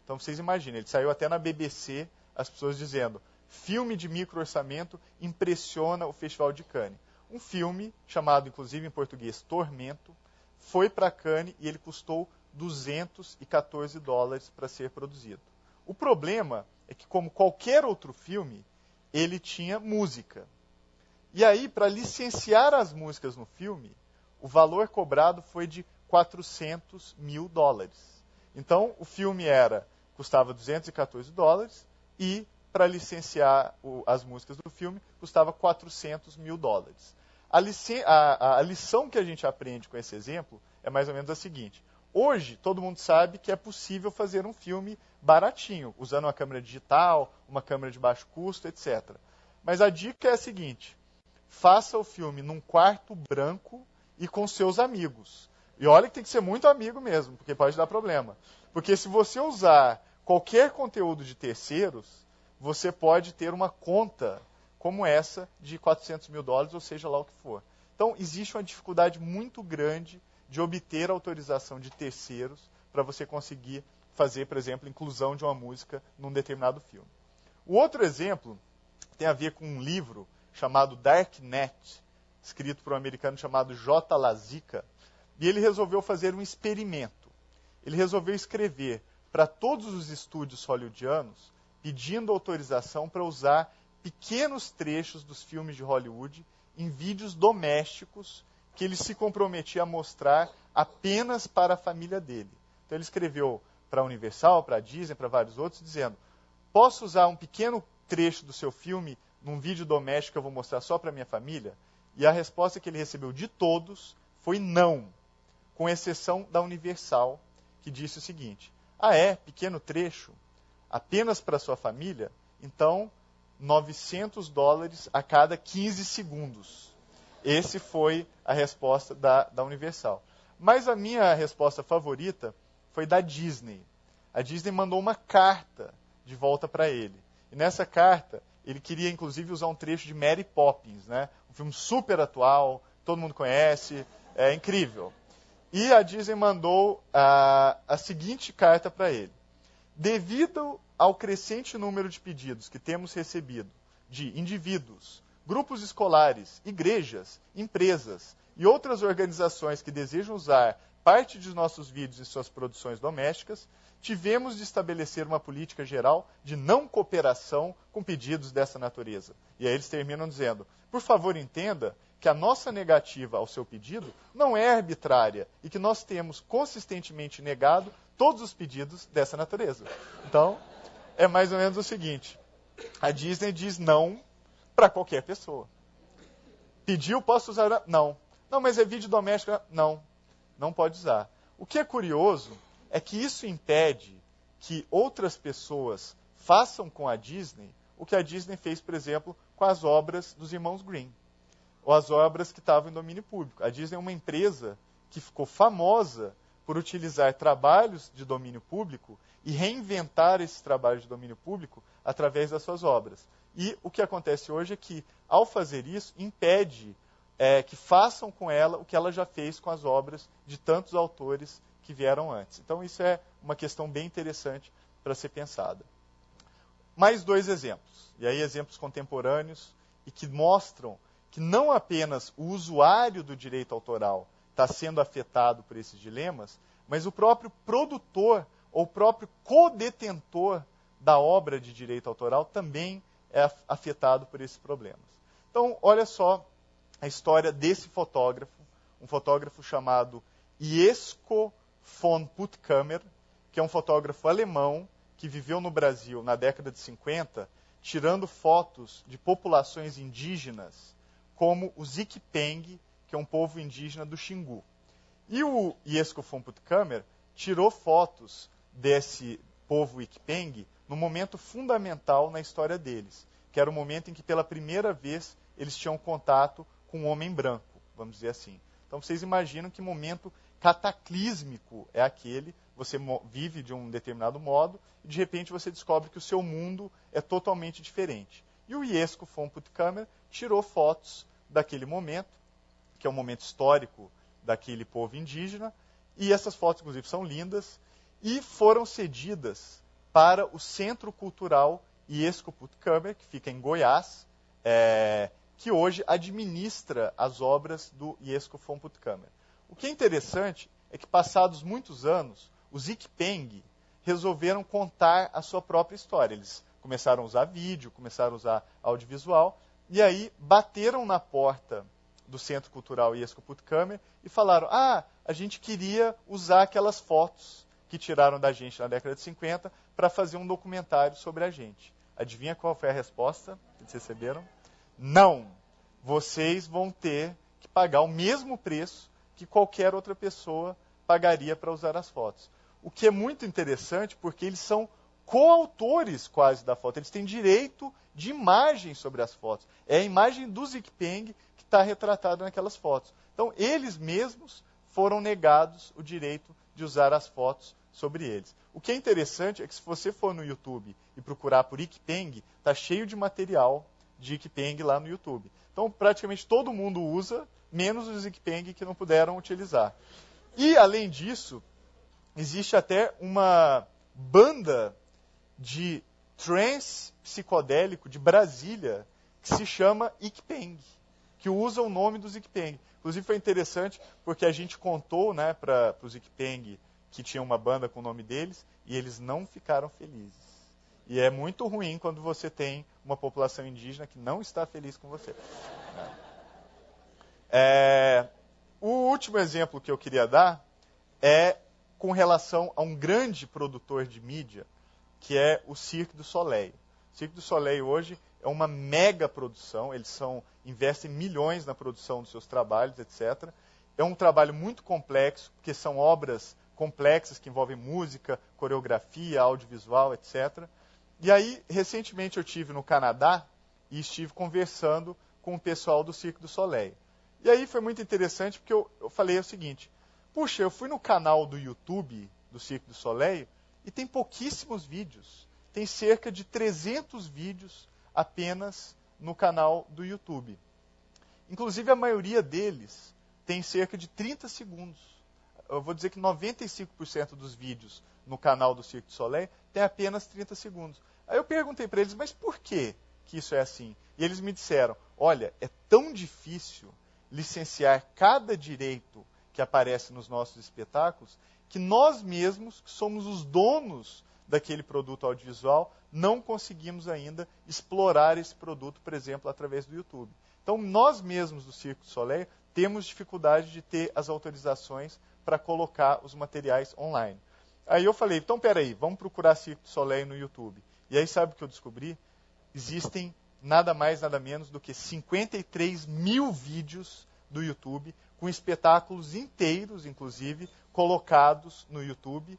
Então, vocês imaginem, ele saiu até na BBC, as pessoas dizendo, filme de micro orçamento impressiona o Festival de Cannes. Um filme, chamado inclusive em português Tormento, foi para Cannes e ele custou $214 para ser produzido. O problema é que, como qualquer outro filme, ele tinha música. E aí, para licenciar as músicas no filme, o valor cobrado foi de $400 mil. Então, o filme custava $214 e, para licenciar as músicas do filme, custava $400 mil. A lição que a gente aprende com esse exemplo é mais ou menos a seguinte. Hoje, todo mundo sabe que é possível fazer um filme baratinho, usando uma câmera digital, uma câmera de baixo custo, etc. Mas a dica é a seguinte, faça o filme num quarto branco e com seus amigos. E olha que tem que ser muito amigo mesmo, porque pode dar problema. Porque se você usar qualquer conteúdo de terceiros, você pode ter uma conta como essa de $400 mil, ou seja lá o que for. Então, existe uma dificuldade muito grande de obter autorização de terceiros para você conseguir fazer, por exemplo, inclusão de uma música num determinado filme. O outro exemplo tem a ver com um livro chamado Darknet, escrito por um americano chamado J. Lazica, e ele resolveu fazer um experimento. Ele resolveu escrever para todos os estúdios hollywoodianos, pedindo autorização para usar pequenos trechos dos filmes de Hollywood em vídeos domésticos que ele se comprometia a mostrar apenas para a família dele. Então ele escreveu para a Universal, para a Disney, para vários outros, dizendo, posso usar um pequeno trecho do seu filme num vídeo doméstico que eu vou mostrar só para a minha família? E a resposta que ele recebeu de todos foi não, com exceção da Universal, que disse o seguinte, pequeno trecho, apenas para a sua família? Então, $900 a cada 15 segundos. Esse foi a resposta da Universal. Mas a minha resposta favorita foi da Disney. A Disney mandou uma carta de volta para ele. E nessa carta, ele queria inclusive usar um trecho de Mary Poppins, né? Um filme super atual, todo mundo conhece, é incrível. E a Disney mandou a seguinte carta para ele. Devido ao crescente número de pedidos que temos recebido de indivíduos, grupos escolares, igrejas, empresas e outras organizações que desejam usar parte de nossos vídeos em suas produções domésticas, tivemos de estabelecer uma política geral de não cooperação com pedidos dessa natureza. E aí eles terminam dizendo, por favor entenda que a nossa negativa ao seu pedido não é arbitrária e que nós temos consistentemente negado todos os pedidos dessa natureza. Então, é mais ou menos o seguinte, a Disney diz não para qualquer pessoa. Pediu, posso usar? Não. Não, mas é vídeo doméstico? Não, não pode usar. O que é curioso é que isso impede que outras pessoas façam com a Disney o que a Disney fez, por exemplo, com as obras dos irmãos Grimm, ou as obras que estavam em domínio público. A Disney é uma empresa que ficou famosa por utilizar trabalhos de domínio público e reinventar esses trabalhos de domínio público através das suas obras. E o que acontece hoje é que, ao fazer isso, impede que façam com ela o que ela já fez com as obras de tantos autores que vieram antes. Então, isso é uma questão bem interessante para ser pensada. Mais 2 exemplos, e aí exemplos contemporâneos, e que mostram que não apenas o usuário do direito autoral está sendo afetado por esses dilemas, mas o próprio produtor ou o próprio codetentor da obra de direito autoral também é afetado por esses problemas. Então, olha só a história desse fotógrafo, um fotógrafo chamado Jesko von Puttkamer, que é um fotógrafo alemão que viveu no Brasil na década de 50, tirando fotos de populações indígenas, como o Zikpeng, que é um povo indígena do Xingu. E o Jesko von Puttkamer tirou fotos desse povo Zikpeng no momento fundamental na história deles, que era o momento em que pela primeira vez eles tinham contato com um homem branco, vamos dizer assim. Então vocês imaginam que momento cataclísmico é aquele, você vive de um determinado modo e de repente você descobre que o seu mundo é totalmente diferente. E o Jesko von Puttkamer tirou fotos daquele momento, que é um momento histórico daquele povo indígena, e essas fotos, inclusive, são lindas, e foram cedidas para o Centro Cultural Jesko Puttkamer, que fica em Goiás, que hoje administra as obras do Jesko von Puttkamer. O que é interessante é que, passados muitos anos, os Zikpeng resolveram contar a sua própria história. Eles começaram a usar vídeo, começaram a usar audiovisual, e aí bateram na porta do Centro Cultural Jesko Puttkamer e falaram, a gente queria usar aquelas fotos que tiraram da gente na década de 50 para fazer um documentário sobre a gente. Adivinha qual foi a resposta que eles receberam? Não, vocês vão ter que pagar o mesmo preço que qualquer outra pessoa pagaria para usar as fotos. O que é muito interessante, porque eles são coautores quase da foto. Eles têm direito de imagem sobre as fotos. É a imagem do Zikpeng que está retratada naquelas fotos. Então, eles mesmos foram negados o direito de usar as fotos sobre eles. O que é interessante é que se você for no YouTube e procurar por Zikpeng, está cheio de material de Zikpeng lá no YouTube. Então, praticamente todo mundo usa, menos os Zikpeng que não puderam utilizar. E, além disso, existe até uma banda de trance psicodélico de Brasília que se chama Zikpeng, que usa o nome do Zikpeng. Inclusive foi interessante porque a gente contou, né, para os Zikpeng que tinha uma banda com o nome deles e eles não ficaram felizes. E é muito ruim quando você tem uma população indígena que não está feliz com você. O último exemplo que eu queria dar é com relação a um grande produtor de mídia, que é o Cirque du Soleil. O Cirque du Soleil hoje é uma mega produção, eles investem milhões na produção dos seus trabalhos, etc. É um trabalho muito complexo, porque são obras complexas que envolvem música, coreografia, audiovisual, etc. E aí, recentemente eu estive no Canadá e estive conversando com o pessoal do Cirque du Soleil. E aí foi muito interessante porque eu falei o seguinte, puxa, eu fui no canal do YouTube do Cirque du Soleil e tem pouquíssimos vídeos. Tem cerca de 300 vídeos apenas no canal do YouTube. Inclusive, a maioria deles tem cerca de 30 segundos. eu vou dizer que 95% dos vídeos no canal do Cirque du Soleil tem apenas 30 segundos. Aí eu perguntei para eles, mas por que isso é assim? E eles me disseram, olha, é tão difícil licenciar cada direito que aparece nos nossos espetáculos, que nós mesmos, que somos os donos daquele produto audiovisual, não conseguimos ainda explorar esse produto, por exemplo, através do YouTube. Então, nós mesmos do Cirque du Soleil temos dificuldade de ter as autorizações para colocar os materiais online. Aí eu falei, então peraí, vamos procurar Cirque du Soleil no YouTube. E aí sabe o que eu descobri? Existem nada mais, nada menos do que 53 mil vídeos do YouTube, com espetáculos inteiros, inclusive, colocados no YouTube,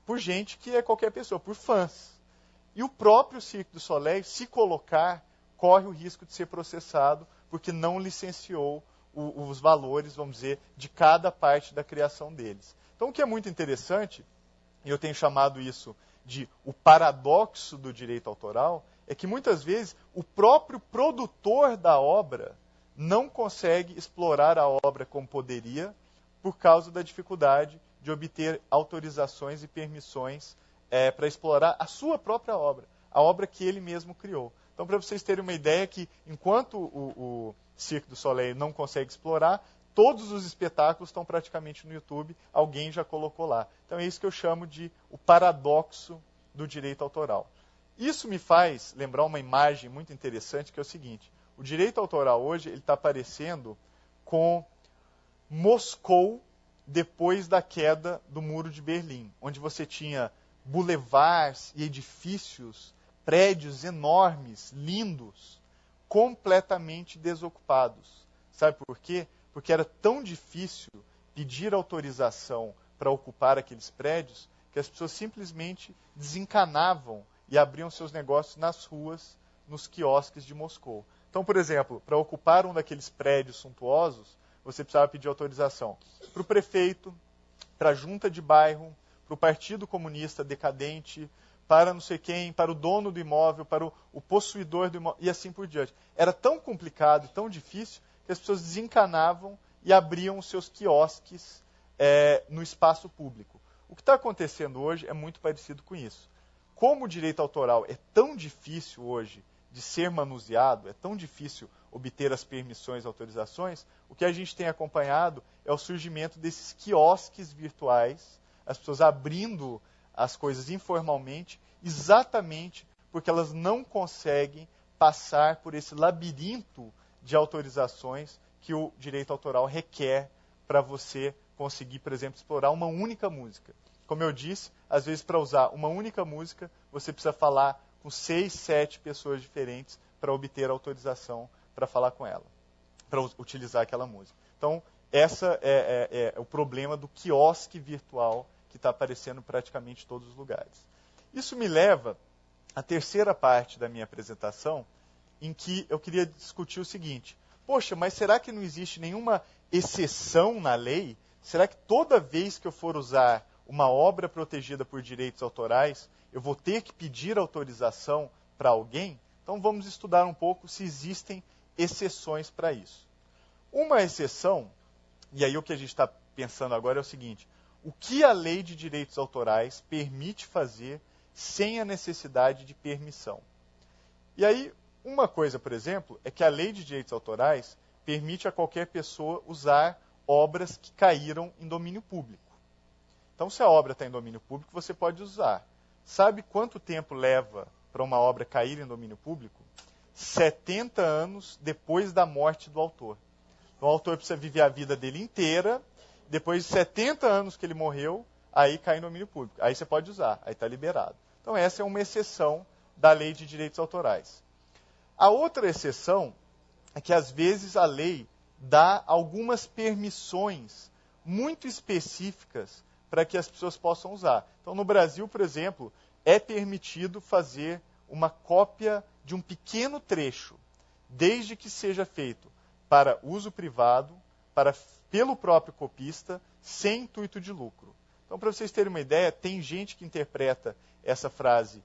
por gente que é qualquer pessoa, por fãs. E o próprio Cirque du Soleil, se colocar, corre o risco de ser processado, porque não licenciou os valores, vamos dizer, de cada parte da criação deles. Então, o que é muito interessante, e eu tenho chamado isso de o paradoxo do direito autoral, é que muitas vezes o próprio produtor da obra não consegue explorar a obra como poderia por causa da dificuldade de obter autorizações e permissões para explorar a sua própria obra, a obra que ele mesmo criou. Então, para vocês terem uma ideia que, enquanto o Cirque du Soleil não consegue explorar, todos os espetáculos estão praticamente no YouTube, alguém já colocou lá. Então, é isso que eu chamo de o paradoxo do direito autoral. Isso me faz lembrar uma imagem muito interessante, que é o seguinte: o direito autoral hoje está parecendo com Moscou depois da queda do Muro de Berlim, onde você tinha boulevards e edifícios, prédios enormes, lindos, completamente desocupados. Sabe por quê? Porque era tão difícil pedir autorização para ocupar aqueles prédios que as pessoas simplesmente desencanavam e abriam seus negócios nas ruas, nos quiosques de Moscou. Então, por exemplo, para ocupar um daqueles prédios suntuosos, você precisava pedir autorização para o prefeito, para a junta de bairro, para o Partido Comunista decadente, para não sei quem, para o dono do imóvel, para o possuidor do imóvel, e assim por diante. Era tão complicado, tão difícil, que as pessoas desencanavam e abriam os seus quiosques no espaço público. O que está acontecendo hoje é muito parecido com isso. Como o direito autoral é tão difícil hoje de ser manuseado, é tão difícil obter as permissões e autorizações, o que a gente tem acompanhado é o surgimento desses quiosques virtuais, as pessoas abrindo as coisas informalmente, exatamente porque elas não conseguem passar por esse labirinto de autorizações que o direito autoral requer para você conseguir, por exemplo, explorar uma única música. Como eu disse, às vezes para usar uma única música, você precisa falar com 6, 7 pessoas diferentes para obter autorização para falar com ela, para utilizar aquela música. Então, essa é o problema do quiosque virtual que está aparecendo praticamente em todos os lugares. Isso me leva à terceira parte da minha apresentação, em que eu queria discutir o seguinte: poxa, mas será que não existe nenhuma exceção na lei? Será que toda vez que eu for usar uma obra protegida por direitos autorais, eu vou ter que pedir autorização para alguém? Então vamos estudar um pouco se existem exceções para isso. Uma exceção, e aí o que a gente está pensando agora é o seguinte: o que a lei de direitos autorais permite fazer sem a necessidade de permissão? E aí, uma coisa, por exemplo, é que a lei de direitos autorais permite a qualquer pessoa usar obras que caíram em domínio público. Então, se a obra está em domínio público, você pode usar. Sabe quanto tempo leva para uma obra cair em domínio público? 70 anos depois da morte do autor. Então, o autor precisa viver a vida dele inteira, depois de 70 anos que ele morreu, aí cai em domínio público. Aí você pode usar, aí está liberado. Então, essa é uma exceção da lei de direitos autorais. A outra exceção é que, às vezes, a lei dá algumas permissões muito específicas para que as pessoas possam usar. Então, no Brasil, por exemplo, é permitido fazer uma cópia de um pequeno trecho, desde que seja feito para uso privado, pelo próprio copista, sem intuito de lucro. Então, para vocês terem uma ideia, tem gente que interpreta essa frase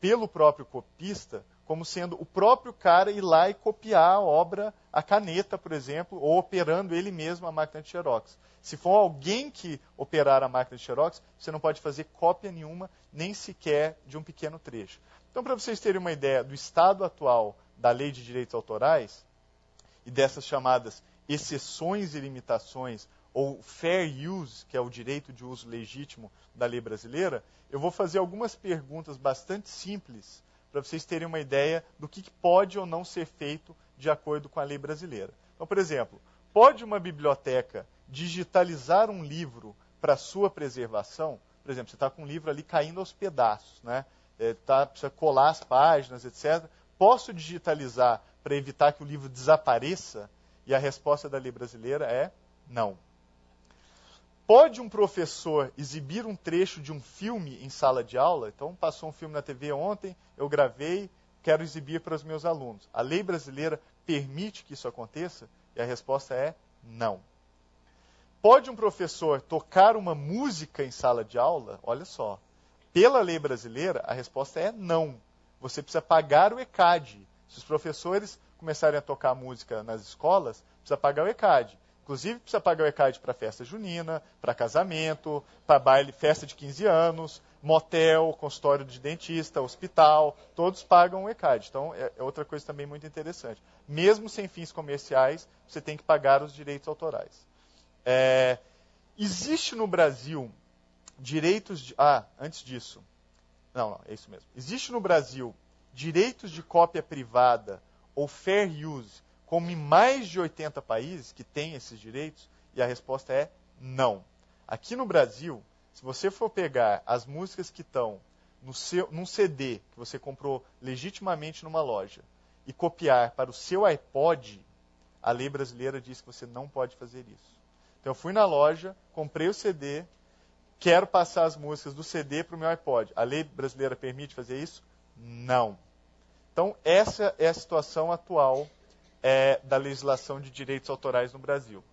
pelo próprio copista como sendo o próprio cara ir lá e copiar a obra, a caneta, por exemplo, ou operando ele mesmo a máquina de Xerox. Se for alguém que operar a máquina de Xerox, você não pode fazer cópia nenhuma, nem sequer de um pequeno trecho. Então, para vocês terem uma ideia do estado atual da lei de direitos autorais e dessas chamadas exceções e limitações, ou fair use, que é o direito de uso legítimo da lei brasileira, eu vou fazer algumas perguntas bastante simples para vocês terem uma ideia do que pode ou não ser feito de acordo com a lei brasileira. Então, por exemplo, pode uma biblioteca digitalizar um livro para sua preservação? Por exemplo, você está com um livro ali caindo aos pedaços, né? Precisa colar as páginas, etc. Posso digitalizar para evitar que o livro desapareça? E a resposta da lei brasileira é não. Pode um professor exibir um trecho de um filme em sala de aula? Então, passou um filme na TV ontem, eu gravei, quero exibir para os meus alunos. A lei brasileira permite que isso aconteça? E a resposta é não. Pode um professor tocar uma música em sala de aula? Olha só. Pela lei brasileira, a resposta é não. Você precisa pagar o ECAD. Se os professores começarem a tocar música nas escolas, precisa pagar o ECAD. Inclusive, precisa pagar o ECAD para festa junina, para casamento, para baile, festa de 15 anos, motel, consultório de dentista, hospital, todos pagam o ECAD. Então, é outra coisa também muito interessante. Mesmo sem fins comerciais, você tem que pagar os direitos autorais. Existe no Brasil direitos de... antes disso. Não, é isso mesmo. Existe no Brasil direitos de cópia privada ou fair use, como em mais de 80 países que têm esses direitos? E a resposta é não. Aqui no Brasil, se você for pegar as músicas que estão num CD que você comprou legitimamente numa loja e copiar para o seu iPod, a lei brasileira diz que você não pode fazer isso. Então eu fui na loja, comprei o CD, quero passar as músicas do CD para o meu iPod. A lei brasileira permite fazer isso? Não. Então essa é a situação atual da legislação de direitos autorais no Brasil.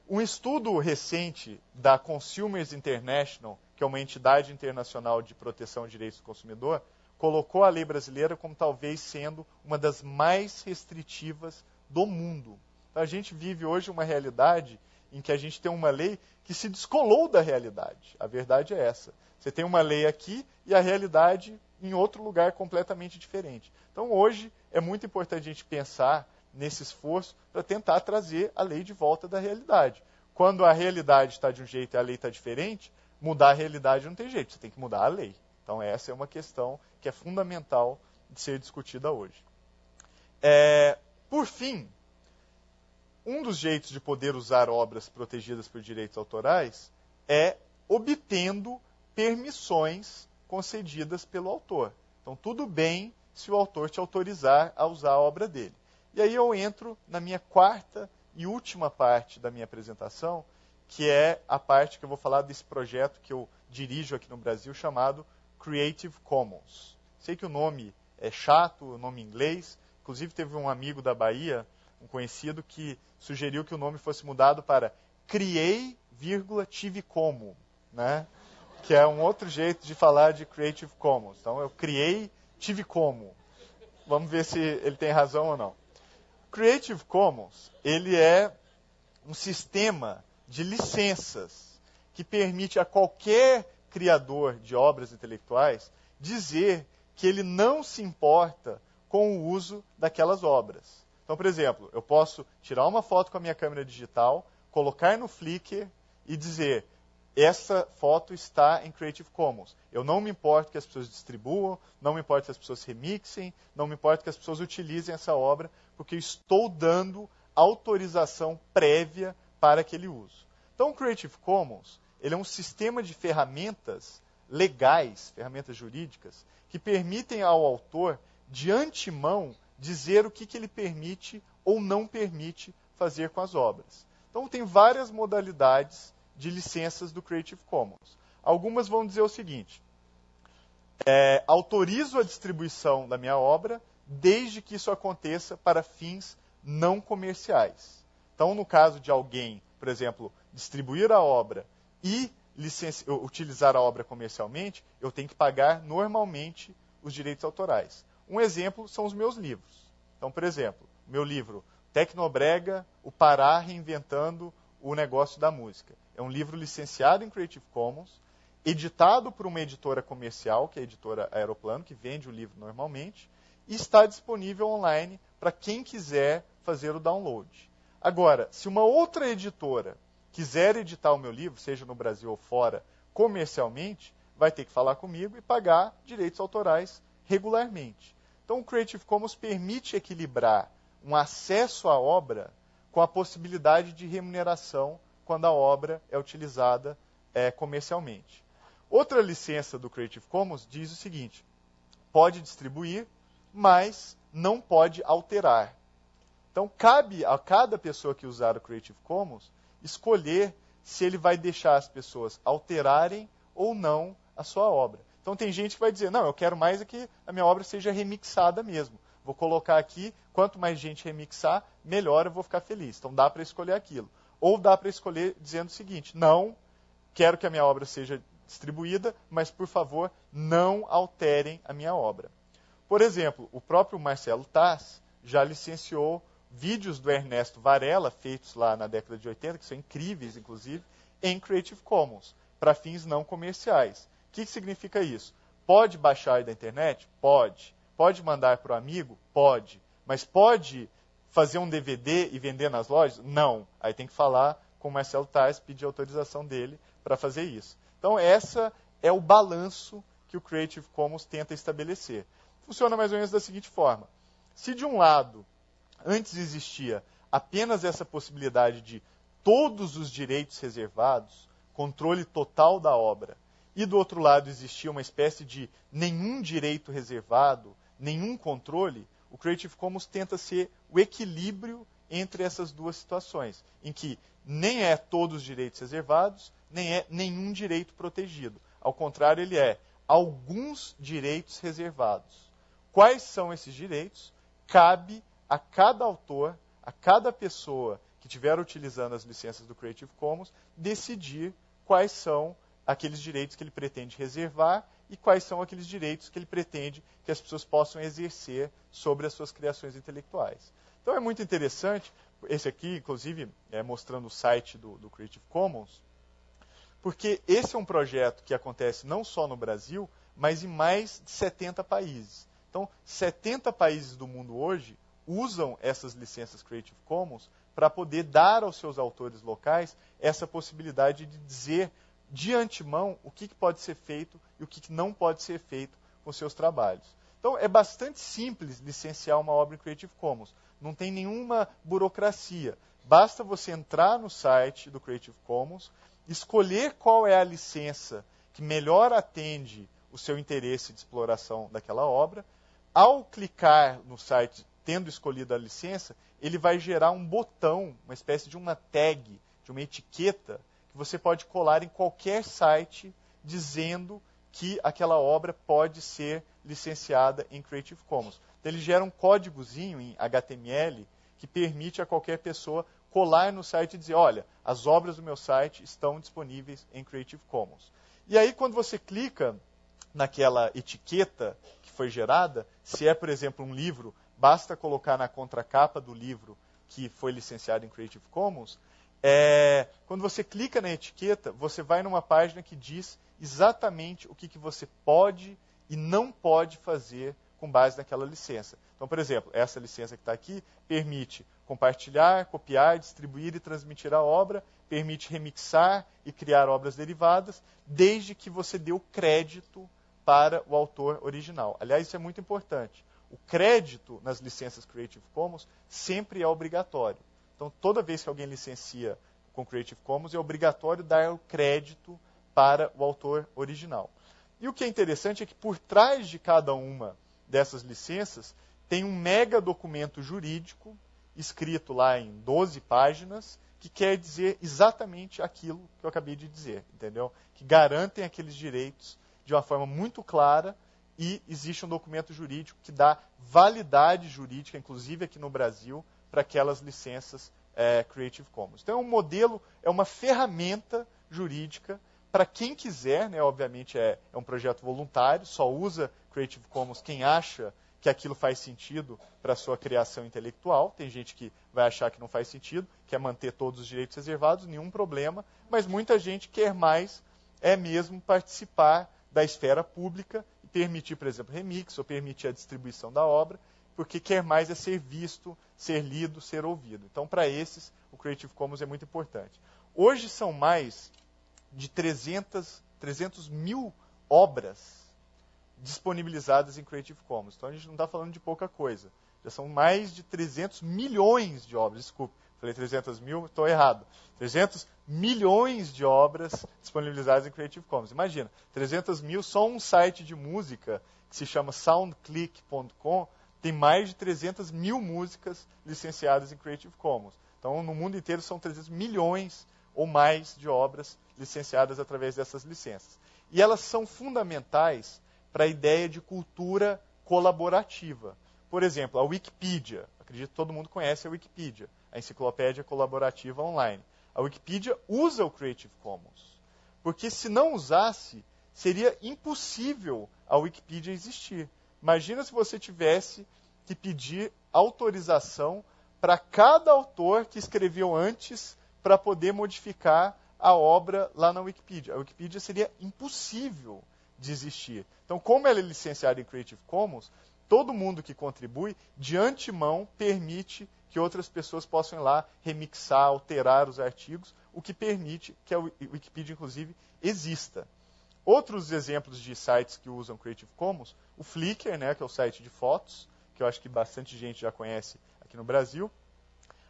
Um estudo recente da Consumers International, que é uma entidade internacional de proteção de direitos do consumidor, colocou a lei brasileira como talvez sendo uma das mais restritivas do mundo. Então, a gente vive hoje uma realidade em que a gente tem uma lei que se descolou da realidade. A verdade é essa. Você tem uma lei aqui e a realidade em outro lugar completamente diferente. Então, hoje, é muito importante a gente pensar nesse esforço para tentar trazer a lei de volta da realidade. Quando a realidade está de um jeito e a lei está diferente, mudar a realidade não tem jeito, você tem que mudar a lei. Então essa é uma questão que é fundamental de ser discutida hoje. Por fim, um dos jeitos de poder usar obras protegidas por direitos autorais é obtendo permissões concedidas pelo autor. Então tudo bem se o autor te autorizar a usar a obra dele. E aí eu entro na minha quarta e última parte da minha apresentação, que é a parte que eu vou falar desse projeto que eu dirijo aqui no Brasil, chamado Creative Commons. Sei que o nome é chato, o nome em inglês. Inclusive teve um amigo da Bahia, um conhecido, que sugeriu que o nome fosse mudado para Criei, Tive Como, né? Que é um outro jeito de falar de Creative Commons. Então eu criei, tive como. Vamos ver se ele tem razão ou não. Creative Commons, ele é um sistema de licenças que permite a qualquer criador de obras intelectuais dizer que ele não se importa com o uso daquelas obras. Então, por exemplo, eu posso tirar uma foto com a minha câmera digital, colocar no Flickr e dizer: essa foto está em Creative Commons. Eu não me importo que as pessoas distribuam, não me importo que as pessoas remixem, não me importo que as pessoas utilizem essa obra, porque eu estou dando autorização prévia para aquele uso. Então, o Creative Commons, ele é um sistema de ferramentas legais, ferramentas jurídicas, que permitem ao autor, de antemão, dizer o que ele permite ou não permite fazer com as obras. Então, tem várias modalidades de licenças do Creative Commons. Algumas vão dizer o seguinte: autorizo a distribuição da minha obra desde que isso aconteça para fins não comerciais. Então, no caso de alguém, por exemplo, distribuir a obra e utilizar a obra comercialmente, eu tenho que pagar normalmente os direitos autorais. Um exemplo são os meus livros. Então, por exemplo, meu livro Tecnobrega, o Pará Reinventando o Negócio da Música. É um livro licenciado em Creative Commons, editado por uma editora comercial, que é a editora Aeroplano, que vende o livro normalmente, e está disponível online para quem quiser fazer o download. Agora, se uma outra editora quiser editar o meu livro, seja no Brasil ou fora, comercialmente, vai ter que falar comigo e pagar direitos autorais regularmente. Então, o Creative Commons permite equilibrar um acesso à obra com a possibilidade de remuneração quando a obra é utilizada comercialmente. Outra licença do Creative Commons diz o seguinte: pode distribuir, mas não pode alterar. Então, cabe a cada pessoa que usar o Creative Commons escolher se ele vai deixar as pessoas alterarem ou não a sua obra. Então, tem gente que vai dizer, não, eu quero mais é que a minha obra seja remixada mesmo. Vou colocar aqui, quanto mais gente remixar, melhor, eu vou ficar feliz. Então, dá para escolher aquilo. Ou dá para escolher dizendo o seguinte, não, quero que a minha obra seja distribuída, mas, por favor, não alterem a minha obra. Por exemplo, o próprio Marcelo Taz já licenciou vídeos do Ernesto Varela, feitos lá na década de 80, que são incríveis, inclusive, em Creative Commons, para fins não comerciais. O que significa isso? Pode baixar da internet? Pode. Pode mandar para o amigo? Pode. Mas pode fazer um DVD e vender nas lojas? Não. Aí tem que falar com o Marcelo Taz, pedir autorização dele para fazer isso. Então, essa é o balanço que o Creative Commons tenta estabelecer. Funciona mais ou menos da seguinte forma. Se de um lado, antes existia apenas essa possibilidade de todos os direitos reservados, controle total da obra, e do outro lado existia uma espécie de nenhum direito reservado, nenhum controle, o Creative Commons tenta ser o equilíbrio entre essas duas situações, em que nem é todos os direitos reservados, nem é nenhum direito protegido. Ao contrário, ele é alguns direitos reservados. Quais são esses direitos? Cabe a cada autor, a cada pessoa que estiver utilizando as licenças do Creative Commons, decidir quais são aqueles direitos que ele pretende reservar e quais são aqueles direitos que ele pretende que as pessoas possam exercer sobre as suas criações intelectuais. Então é muito interessante, esse aqui, inclusive, mostrando o site do Creative Commons, porque esse é um projeto que acontece não só no Brasil, mas em mais de 70 países. Então, 70 países do mundo hoje usam essas licenças Creative Commons para poder dar aos seus autores locais essa possibilidade de dizer de antemão o que pode ser feito e o que não pode ser feito com seus trabalhos. Então, é bastante simples licenciar uma obra em Creative Commons. Não tem nenhuma burocracia. Basta você entrar no site do Creative Commons, escolher qual é a licença que melhor atende o seu interesse de exploração daquela obra. Ao clicar no site, tendo escolhido a licença, ele vai gerar um botão, uma espécie de uma tag, de uma etiqueta, que você pode colar em qualquer site dizendo que aquela obra pode ser licenciada em Creative Commons. Então, ele gera um códigozinho em HTML que permite a qualquer pessoa colar no site e dizer, olha, as obras do meu site estão disponíveis em Creative Commons. E aí, quando você clica naquela etiqueta que foi gerada, se é, por exemplo, um livro, basta colocar na contracapa do livro que foi licenciado em Creative Commons. Quando você clica na etiqueta, você vai numa página que diz exatamente o que você pode e não pode fazer com base naquela licença. Então, por exemplo, essa licença que está aqui permite compartilhar, copiar, distribuir e transmitir a obra, permite remixar e criar obras derivadas, desde que você dê o crédito para o autor original. Aliás, isso é muito importante. O crédito nas licenças Creative Commons sempre é obrigatório. Então, toda vez que alguém licencia com Creative Commons, é obrigatório dar o crédito para o autor original. E o que é interessante é que por trás de cada uma dessas licenças tem um mega documento jurídico escrito lá em 12 páginas que quer dizer exatamente aquilo que eu acabei de dizer, entendeu? Que garantem aqueles direitos de uma forma muito clara e existe um documento jurídico que dá validade jurídica, inclusive aqui no Brasil, para aquelas licenças Creative Commons. Então é um modelo, é uma ferramenta jurídica para quem quiser, né, obviamente é um projeto voluntário, só usa Creative Commons quem acha que aquilo faz sentido para a sua criação intelectual. Tem gente que vai achar que não faz sentido, quer manter todos os direitos reservados, nenhum problema, mas muita gente quer mais mesmo participar da esfera pública e permitir, por exemplo, remix ou permitir a distribuição da obra, porque quer mais ser visto, ser lido, ser ouvido. Então, para esses, o Creative Commons é muito importante. Hoje são mais de 300 mil obras disponibilizadas em Creative Commons. Então, a gente não está falando de pouca coisa. Já são mais de 300 milhões de obras. Desculpe, falei 300 mil, estou errado. 300 milhões de obras disponibilizadas em Creative Commons. Imagina, 300 mil, só um site de música que se chama soundclick.com tem mais de 300 mil músicas licenciadas em Creative Commons. Então, no mundo inteiro, são 300 milhões ou mais de obras licenciadas através dessas licenças. E elas são fundamentais para a ideia de cultura colaborativa. Por exemplo, a Wikipedia. Acredito que todo mundo conhece a Wikipedia, a enciclopédia colaborativa online. A Wikipedia usa o Creative Commons, porque se não usasse, seria impossível a Wikipedia existir. Imagina se você tivesse que pedir autorização para cada autor que escreveu antes para poder modificar a obra lá na Wikipedia. A Wikipedia seria impossível de existir. Então, como ela é licenciada em Creative Commons, todo mundo que contribui, de antemão, permite que outras pessoas possam ir lá remixar, alterar os artigos, o que permite que a Wikipedia, inclusive, exista. Outros exemplos de sites que usam Creative Commons, o Flickr, né, que é o site de fotos, que eu acho que bastante gente já conhece aqui no Brasil.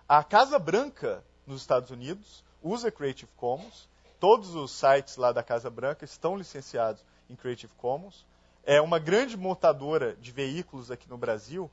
A Casa Branca, nos Estados Unidos, usa Creative Commons. Todos os sites lá da Casa Branca estão licenciados em Creative Commons. É uma grande montadora de veículos aqui no Brasil,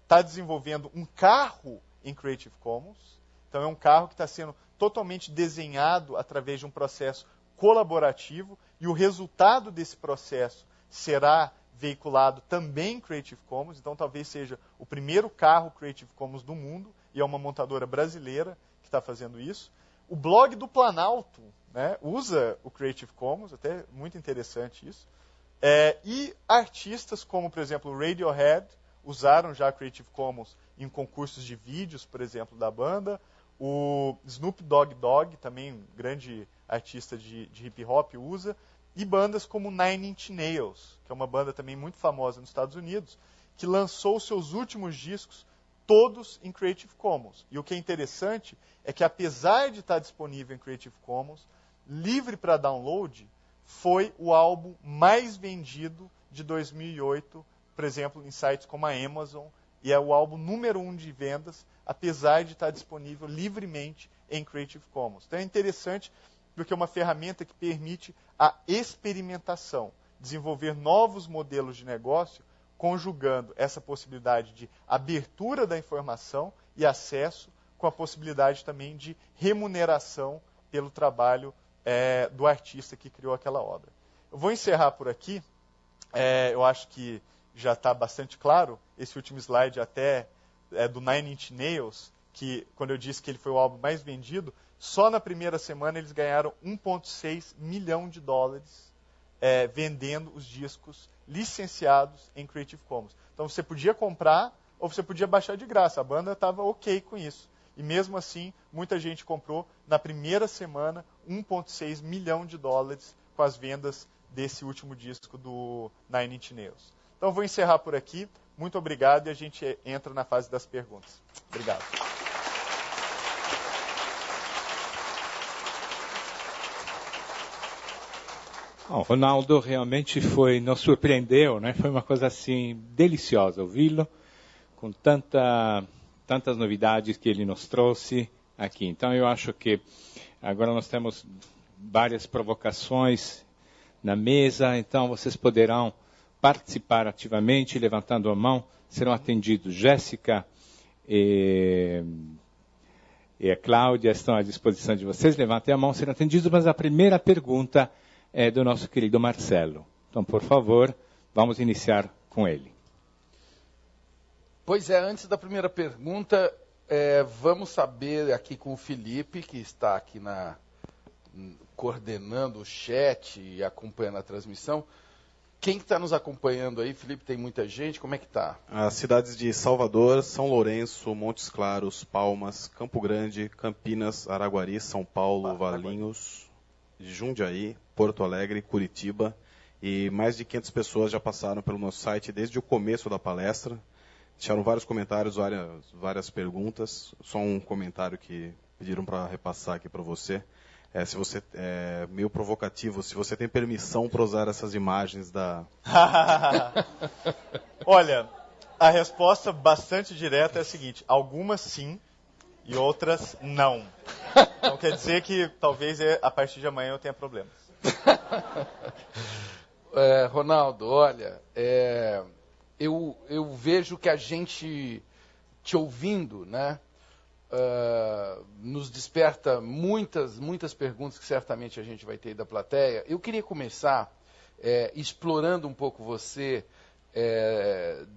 está desenvolvendo um carro em Creative Commons. Então, é um carro que está sendo totalmente desenhado através de um processo colaborativo, e o resultado desse processo será veiculado também em Creative Commons. Então, talvez seja o primeiro carro Creative Commons do mundo, e é uma montadora brasileira que está fazendo isso. O blog do Planalto, né, usa o Creative Commons, até muito interessante isso. E artistas como, por exemplo, o Radiohead, usaram já Creative Commons em concursos de vídeos, por exemplo, da banda. O Snoop Dogg, também um grande artista de hip hop, usa. E bandas como Nine Inch Nails, que é uma banda também muito famosa nos Estados Unidos, que lançou seus últimos discos todos em Creative Commons. E o que é interessante é que, apesar de estar disponível em Creative Commons, livre para download, foi o álbum mais vendido de 2008, por exemplo, em sites como a Amazon, e é o álbum número 1 de vendas, apesar de estar disponível livremente em Creative Commons. Então é interessante porque é uma ferramenta que permite a experimentação, desenvolver novos modelos de negócio, conjugando essa possibilidade de abertura da informação e acesso com a possibilidade também de remuneração pelo trabalho do artista que criou aquela obra. Eu vou encerrar por aqui. Eu acho que já está bastante claro. Esse último slide até do Nine Inch Nails, que quando eu disse que ele foi o álbum mais vendido, só na primeira semana eles ganharam 1,6 milhão de dólares vendendo os discos licenciados em Creative Commons. Então você podia comprar ou você podia baixar de graça. A banda estava ok com isso. E mesmo assim, muita gente comprou na primeira semana 1,6 milhão de dólares com as vendas desse último disco do Nine Inch Nails. Então, vou encerrar por aqui. Muito obrigado e a gente entra na fase das perguntas. Obrigado. Bom, Ronaldo realmente nos surpreendeu, né? Foi uma coisa assim deliciosa ouvi-lo, com tantas novidades que ele nos trouxe aqui. Então, eu acho que agora nós temos várias provocações na mesa, então vocês poderão participar ativamente, levantando a mão, serão atendidos. Jéssica e a Cláudia estão à disposição de vocês, levantem a mão, serão atendidos, mas a primeira pergunta é do nosso querido Marcelo. Então, por favor, vamos iniciar com ele. Pois é, antes da primeira pergunta, vamos saber aqui com o Felipe, que está aqui coordenando o chat e acompanhando a transmissão, Quem está nos acompanhando aí, Felipe, tem muita gente, como é que está? As cidades de Salvador, São Lourenço, Montes Claros, Palmas, Campo Grande, Campinas, Araguari, São Paulo, Valinhos, Jundiaí, Porto Alegre, Curitiba, e mais de 500 pessoas já passaram pelo nosso site desde o começo da palestra. Deixaram vários comentários, várias perguntas. Só um comentário que pediram para repassar aqui para você. Se você é meio provocativo, se você tem permissão para usar essas imagens da... Olha, a resposta bastante direta é a seguinte: algumas sim e outras não. Então quer dizer que talvez a partir de amanhã eu tenha problemas. Ronaldo, olha, eu vejo que a gente te ouvindo, né? Nos desperta muitas perguntas que certamente a gente vai ter da plateia. Eu queria começar explorando um pouco você,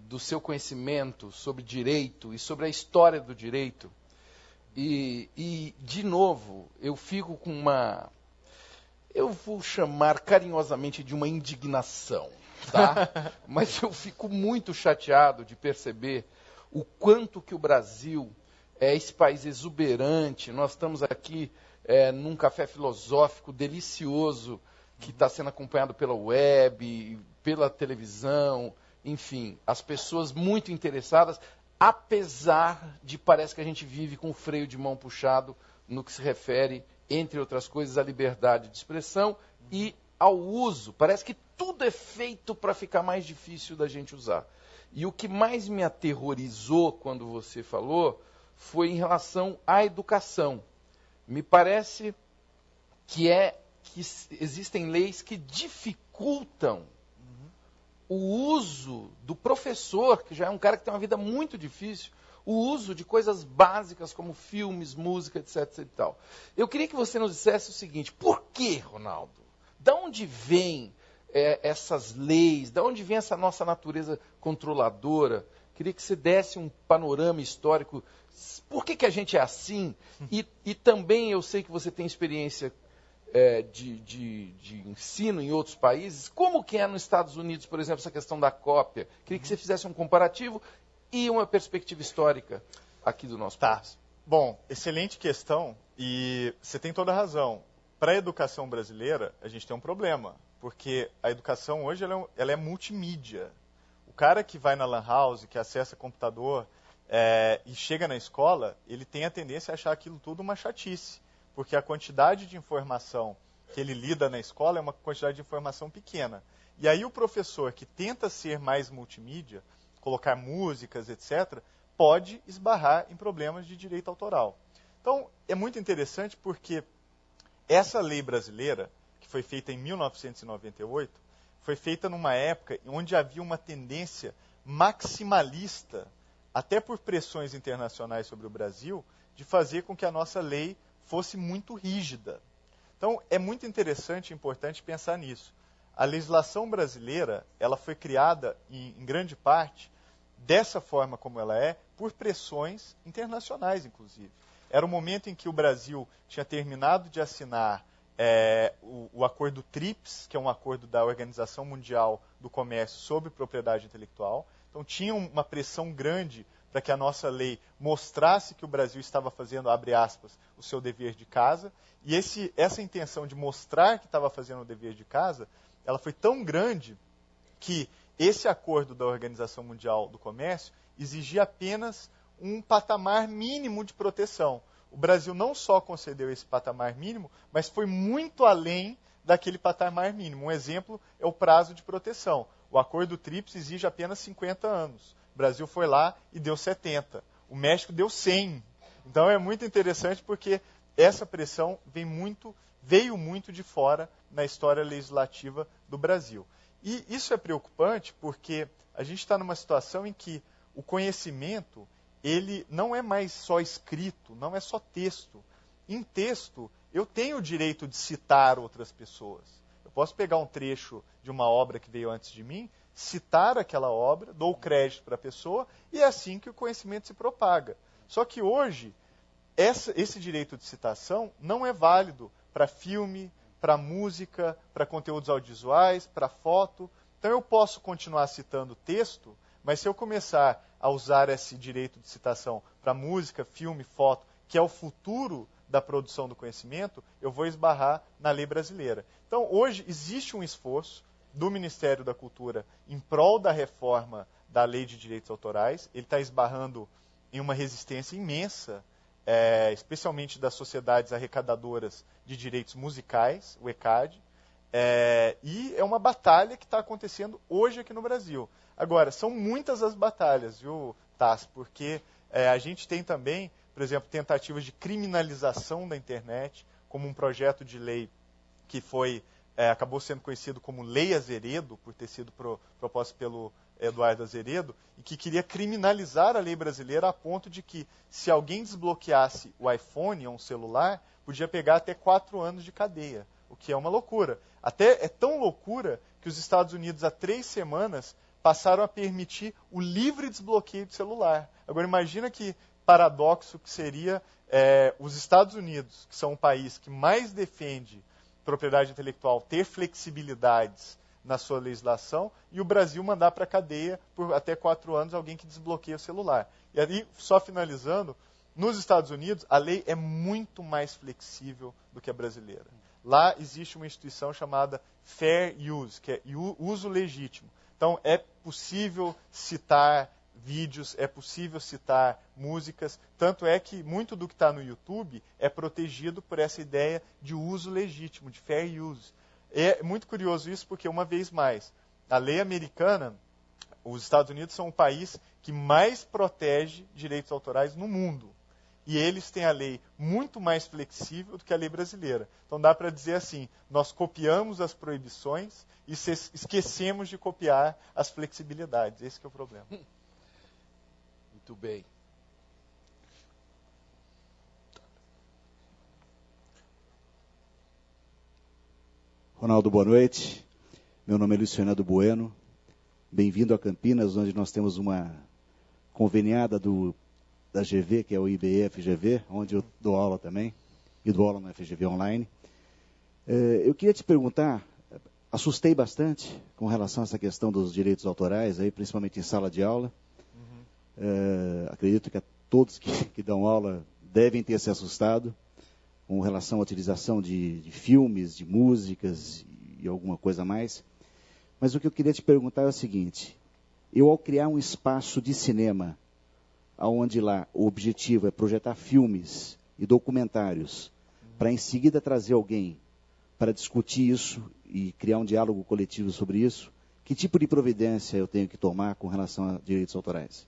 do seu conhecimento sobre direito e sobre a história do direito. E de novo, eu fico com eu vou chamar carinhosamente de uma indignação, tá? Mas eu fico muito chateado de perceber o quanto que o Brasil é esse país exuberante. Nós estamos aqui num café filosófico delicioso que está sendo acompanhado pela web, pela televisão, enfim, as pessoas muito interessadas, apesar de parece que a gente vive com o freio de mão puxado no que se refere, entre outras coisas, à liberdade de expressão e ao uso. Parece que tudo é feito para ficar mais difícil da gente usar. E o que mais me aterrorizou quando você falou foi em relação à educação. Me parece que existem leis que dificultam o uso do professor, que já é um cara que tem uma vida muito difícil, o uso de coisas básicas como filmes, música, etc. E tal. Eu queria que você nos dissesse o seguinte: por que, Ronaldo? De onde vêm essas leis? De onde vem essa nossa natureza controladora? Queria que você desse um panorama histórico. Por que a gente é assim? E também eu sei que você tem experiência de ensino em outros países. Como que é nos Estados Unidos, por exemplo, essa questão da cópia? Queria que você fizesse um comparativo e uma perspectiva histórica aqui do nosso país. Bom, excelente questão, e você tem toda a razão. Para a educação brasileira, a gente tem um problema, porque a educação hoje ela é multimídia. O cara que vai na lan house, que acessa computador e chega na escola, ele tem a tendência a achar aquilo tudo uma chatice, porque a quantidade de informação que ele lida na escola é uma quantidade de informação pequena. E aí o professor que tenta ser mais multimídia, colocar músicas, etc., pode esbarrar em problemas de direito autoral. Então, é muito interessante porque essa lei brasileira, que foi feita em 1998, foi feita numa época onde havia uma tendência maximalista, até por pressões internacionais sobre o Brasil, de fazer com que a nossa lei fosse muito rígida. Então, é muito interessante e importante pensar nisso. A legislação brasileira, ela foi criada, em grande parte, dessa forma como ela é, por pressões internacionais, inclusive. Era o momento em que o Brasil tinha terminado de assinar o acordo TRIPS, que é um acordo da Organização Mundial do Comércio sobre propriedade intelectual. Então, tinha uma pressão grande para que a nossa lei mostrasse que o Brasil estava fazendo, abre aspas, o seu dever de casa. E essa intenção de mostrar que estava fazendo o dever de casa, ela foi tão grande que esse acordo da Organização Mundial do Comércio exigia apenas um patamar mínimo de proteção. O Brasil não só concedeu esse patamar mínimo, mas foi muito além daquele patamar mínimo. Um exemplo é o prazo de proteção. O acordo TRIPS exige apenas 50 anos. O Brasil foi lá e deu 70. O México deu 100. Então é muito interessante porque essa pressão veio muito de fora na história legislativa do Brasil. E isso é preocupante porque a gente está numa situação em que o conhecimento ele não é mais só escrito, não é só texto. Em texto, eu tenho o direito de citar outras pessoas. Eu posso pegar um trecho de uma obra que veio antes de mim, citar aquela obra, dou crédito para a pessoa, e é assim que o conhecimento se propaga. Só que hoje, esse direito de citação não é válido para filme, para música, para conteúdos audiovisuais, para foto. Então eu posso continuar citando o texto, mas se eu começar a usar esse direito de citação para música, filme, foto, que é o futuro da produção do conhecimento, eu vou esbarrar na lei brasileira. Então, hoje, existe um esforço do Ministério da Cultura em prol da reforma da lei de direitos autorais. Ele está esbarrando em uma resistência imensa, especialmente das sociedades arrecadadoras de direitos musicais, o ECAD, e é uma batalha que está acontecendo hoje aqui no Brasil. Agora, são muitas as batalhas, viu, Tass? Porque a gente tem também, por exemplo, tentativas de criminalização da internet, como um projeto de lei que acabou sendo conhecido como Lei Azeredo, por ter sido proposto pelo Eduardo Azeredo, e que queria criminalizar a lei brasileira a ponto de que, se alguém desbloqueasse o iPhone ou um celular, podia pegar até 4 anos de cadeia, o que é uma loucura. Até é tão loucura que os Estados Unidos, há 3 semanas, passaram a permitir o livre desbloqueio de celular. Agora, imagina que paradoxo que seria os Estados Unidos, que são o país que mais defende propriedade intelectual, ter flexibilidades na sua legislação, e o Brasil mandar para a cadeia por até 4 anos alguém que desbloqueia o celular. E aí, só finalizando, nos Estados Unidos a lei é muito mais flexível do que a brasileira. Lá existe uma instituição chamada Fair Use, que é uso legítimo. Então, é possível citar vídeos, é possível citar músicas, tanto é que muito do que está no YouTube é protegido por essa ideia de uso legítimo, de fair use. É muito curioso isso porque, uma vez mais, a lei americana, os Estados Unidos são o país que mais protege direitos autorais no mundo. E eles têm a lei muito mais flexível do que a lei brasileira. Então dá para dizer assim, nós copiamos as proibições e esquecemos de copiar as flexibilidades. Esse que é o problema. Muito bem. Ronaldo, boa noite. Meu nome é Luiz Fernando Bueno. Bem-vindo a Campinas, onde nós temos uma conveniada da GV, que é o IBE-FGV, onde eu dou aula também, e dou aula na FGV Online. Eu queria te perguntar, assustei bastante com relação a essa questão dos direitos autorais, aí, principalmente em sala de aula. Acredito que todos que dão aula devem ter se assustado com relação à utilização de filmes, de músicas e alguma coisa mais. Mas o que eu queria te perguntar é o seguinte, eu ao criar um espaço de cinema, onde lá o objetivo é projetar filmes e documentários, para em seguida trazer alguém para discutir isso e criar um diálogo coletivo sobre isso, que tipo de providência eu tenho que tomar com relação a direitos autorais?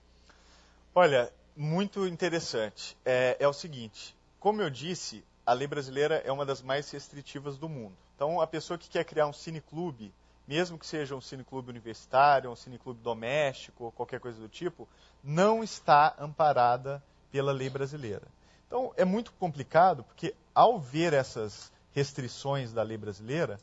Olha, muito interessante. É o seguinte, como eu disse, a lei brasileira é uma das mais restritivas do mundo. Então, a pessoa que quer criar um cineclube, mesmo que seja um cineclube universitário, um cineclube doméstico, ou qualquer coisa do tipo, não está amparada pela lei brasileira. Então, é muito complicado, porque ao ver essas restrições da lei brasileira,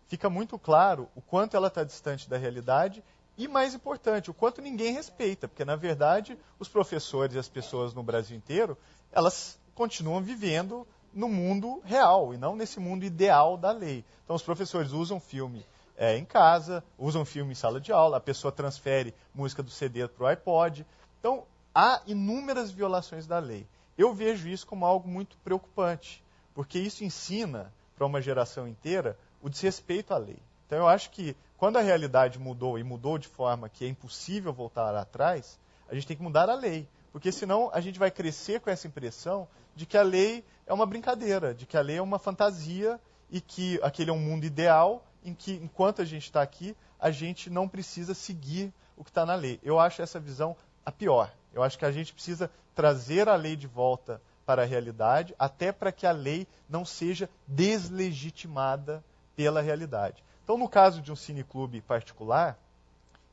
fica muito claro o quanto ela está distante da realidade e, mais importante, o quanto ninguém respeita, porque, na verdade, os professores e as pessoas no Brasil inteiro, elas continuam vivendo no mundo real e não nesse mundo ideal da lei. Então, os professores usam filme em casa, usam filme em sala de aula, a pessoa transfere música do CD para o iPod. Então, há inúmeras violações da lei. Eu vejo isso como algo muito preocupante, porque isso ensina para uma geração inteira o desrespeito à lei. Então, eu acho que quando a realidade mudou, e mudou de forma que é impossível voltar atrás, a gente tem que mudar a lei, porque senão a gente vai crescer com essa impressão de que a lei é uma brincadeira, de que a lei é uma fantasia e que aquele é um mundo ideal em que, enquanto a gente está aqui, a gente não precisa seguir o que está na lei. Eu acho essa visão a pior. Eu acho que a gente precisa trazer a lei de volta para a realidade, até para que a lei não seja deslegitimada pela realidade. Então, no caso de um cineclube particular,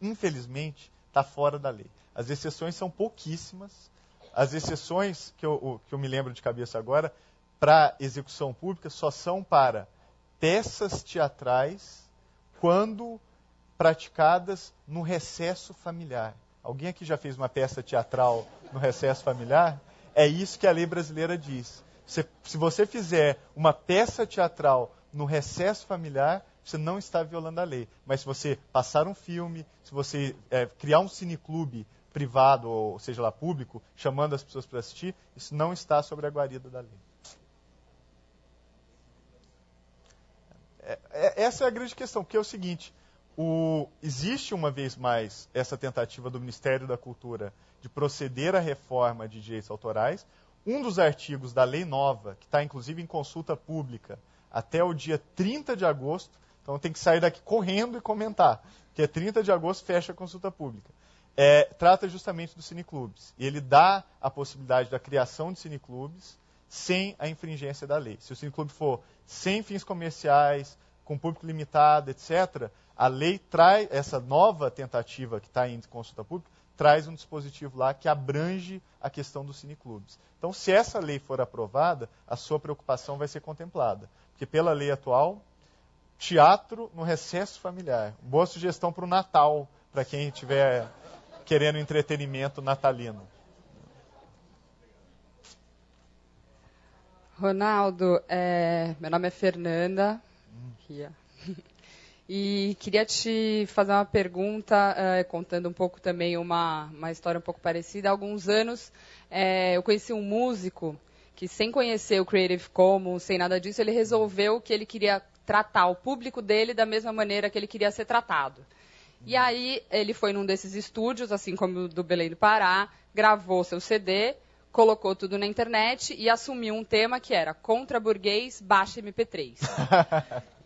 infelizmente, está fora da lei. As exceções são pouquíssimas. As exceções que eu me lembro de cabeça agora, para execução pública, só são para peças teatrais quando praticadas no recesso familiar. Alguém aqui já fez uma peça teatral no recesso familiar? É isso que a lei brasileira diz. Se você fizer uma peça teatral no recesso familiar, você não está violando a lei. Mas se você passar um filme, se você criar um cineclube privado, ou seja lá, público, chamando as pessoas para assistir, isso não está sobre a guarida da lei. Essa é a grande questão, porque é o seguinte, existe uma vez mais essa tentativa do Ministério da Cultura de proceder à reforma de direitos autorais. Um dos artigos da lei nova, que está inclusive em consulta pública até o dia 30 de agosto, então tem que sair daqui correndo e comentar, porque 30 de agosto fecha a consulta pública, trata justamente dos cineclubes. E ele dá a possibilidade da criação de cineclubes sem a infringência da lei. Se o cineclube for sem fins comerciais, com público limitado, etc., a lei traz, essa nova tentativa que está em consulta pública, traz um dispositivo lá que abrange a questão dos cineclubes. Então, se essa lei for aprovada, a sua preocupação vai ser contemplada. Porque pela lei atual, teatro no recesso familiar. Boa sugestão para o Natal, para quem estiver querendo entretenimento natalino. Ronaldo, meu nome é Fernanda. E queria te fazer uma pergunta, contando um pouco também uma história um pouco parecida. Há alguns anos, eu conheci um músico que, sem conhecer o Creative Commons, sem nada disso, ele resolveu que ele queria tratar o público dele da mesma maneira que ele queria ser tratado. E aí, ele foi num desses estúdios, assim como o do Belém do Pará, gravou seu CD, colocou tudo na internet e assumiu um tema que era contra burguês, baixa MP3.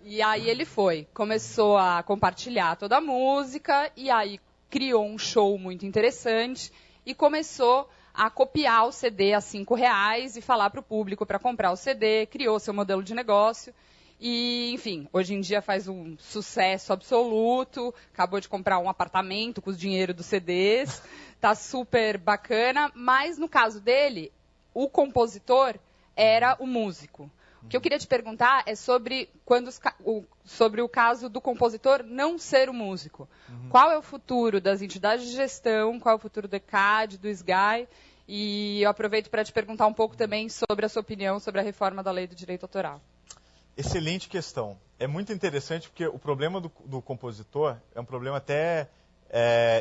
E aí ele começou a compartilhar toda a música, e aí criou um show muito interessante, e começou a copiar o CD a R$5 e falar para o público para comprar o CD, criou seu modelo de negócio, e, enfim, hoje em dia faz um sucesso absoluto, acabou de comprar um apartamento com o dinheiro dos CDs, está super bacana, mas no caso dele, o compositor era o músico. O que eu queria te perguntar é sobre o caso do compositor não ser o músico. Qual é o futuro das entidades de gestão, qual é o futuro do ECAD, do SGAI? E eu aproveito para te perguntar um pouco também sobre a sua opinião sobre a reforma da lei do direito autoral. Excelente questão. É muito interessante porque o problema do compositor é um problema até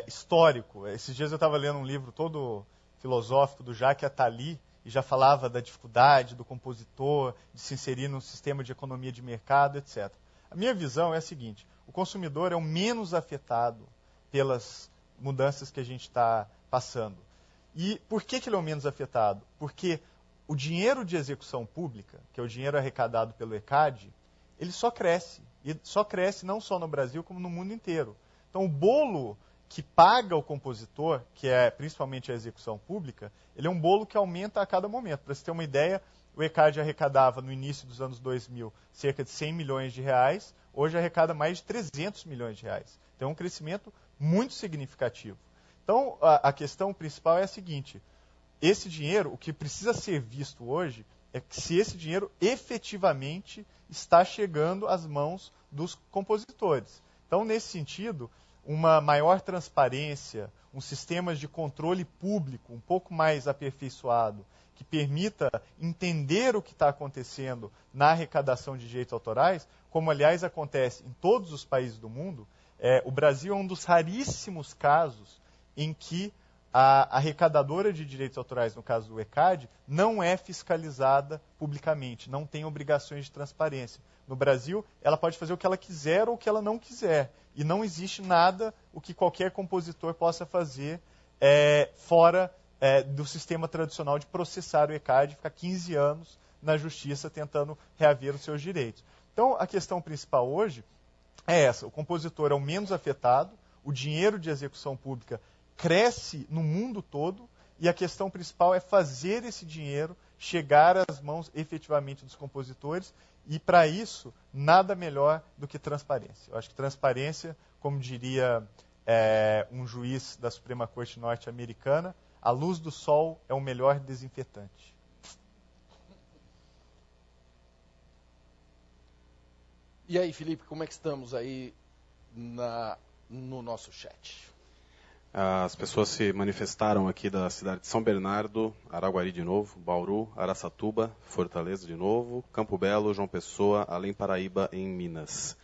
histórico. Esses dias eu estava lendo um livro todo filosófico do Jacques Attali, e já falava da dificuldade do compositor de se inserir num sistema de economia de mercado, etc. A minha visão é a seguinte: o consumidor é o menos afetado pelas mudanças que a gente está passando. E por que ele é o menos afetado? Porque o dinheiro de execução pública, que é o dinheiro arrecadado pelo ECAD, ele só cresce. E só cresce não só no Brasil, como no mundo inteiro. Então, o bolo que paga o compositor, que é principalmente a execução pública, ele é um bolo que aumenta a cada momento. Para você ter uma ideia, o ECAD arrecadava no início dos anos 2000 cerca de 100 milhões de reais, hoje arrecada mais de 300 milhões de reais. Então é um crescimento muito significativo. Então a questão principal é a seguinte: esse dinheiro, o que precisa ser visto hoje é que se esse dinheiro efetivamente está chegando às mãos dos compositores. Então, nesse sentido, uma maior transparência, um sistema de controle público um pouco mais aperfeiçoado, que permita entender o que está acontecendo na arrecadação de direitos autorais, como, aliás, acontece em todos os países do mundo. O Brasil é um dos raríssimos casos em que a arrecadadora de direitos autorais, no caso do ECAD, não é fiscalizada publicamente, não tem obrigações de transparência. No Brasil, ela pode fazer o que ela quiser ou o que ela não quiser. E não existe nada o que qualquer compositor possa fazer fora do sistema tradicional de processar o ECAD e ficar 15 anos na justiça tentando reaver os seus direitos. Então, a questão principal hoje é essa: o compositor é o menos afetado, o dinheiro de execução pública cresce no mundo todo, e a questão principal é fazer esse dinheiro chegar às mãos efetivamente dos compositores, e para isso, nada melhor do que transparência. Eu acho que transparência, como diria um juiz da Suprema Corte norte-americana, a luz do sol é o melhor desinfetante. E aí, Felipe, como é que estamos aí no nosso chat? As pessoas se manifestaram aqui da cidade de São Bernardo, Araguari de novo, Bauru, Araçatuba, Fortaleza de novo, Campo Belo, João Pessoa, Além Paraíba, em Minas.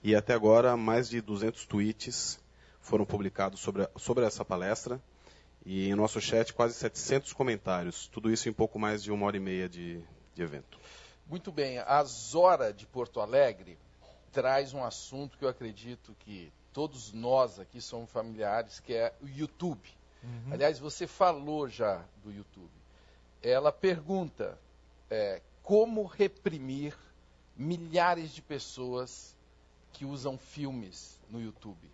E até agora, mais de 200 tweets foram publicados sobre essa palestra. E em nosso chat, quase 700 comentários. Tudo isso em pouco mais de 1h30 de evento. Muito bem. A Zora de Porto Alegre traz um assunto que eu acredito que todos nós aqui somos familiares, que é o YouTube. Aliás, você falou já do YouTube. Ela pergunta como reprimir milhares de pessoas que usam filmes no YouTube.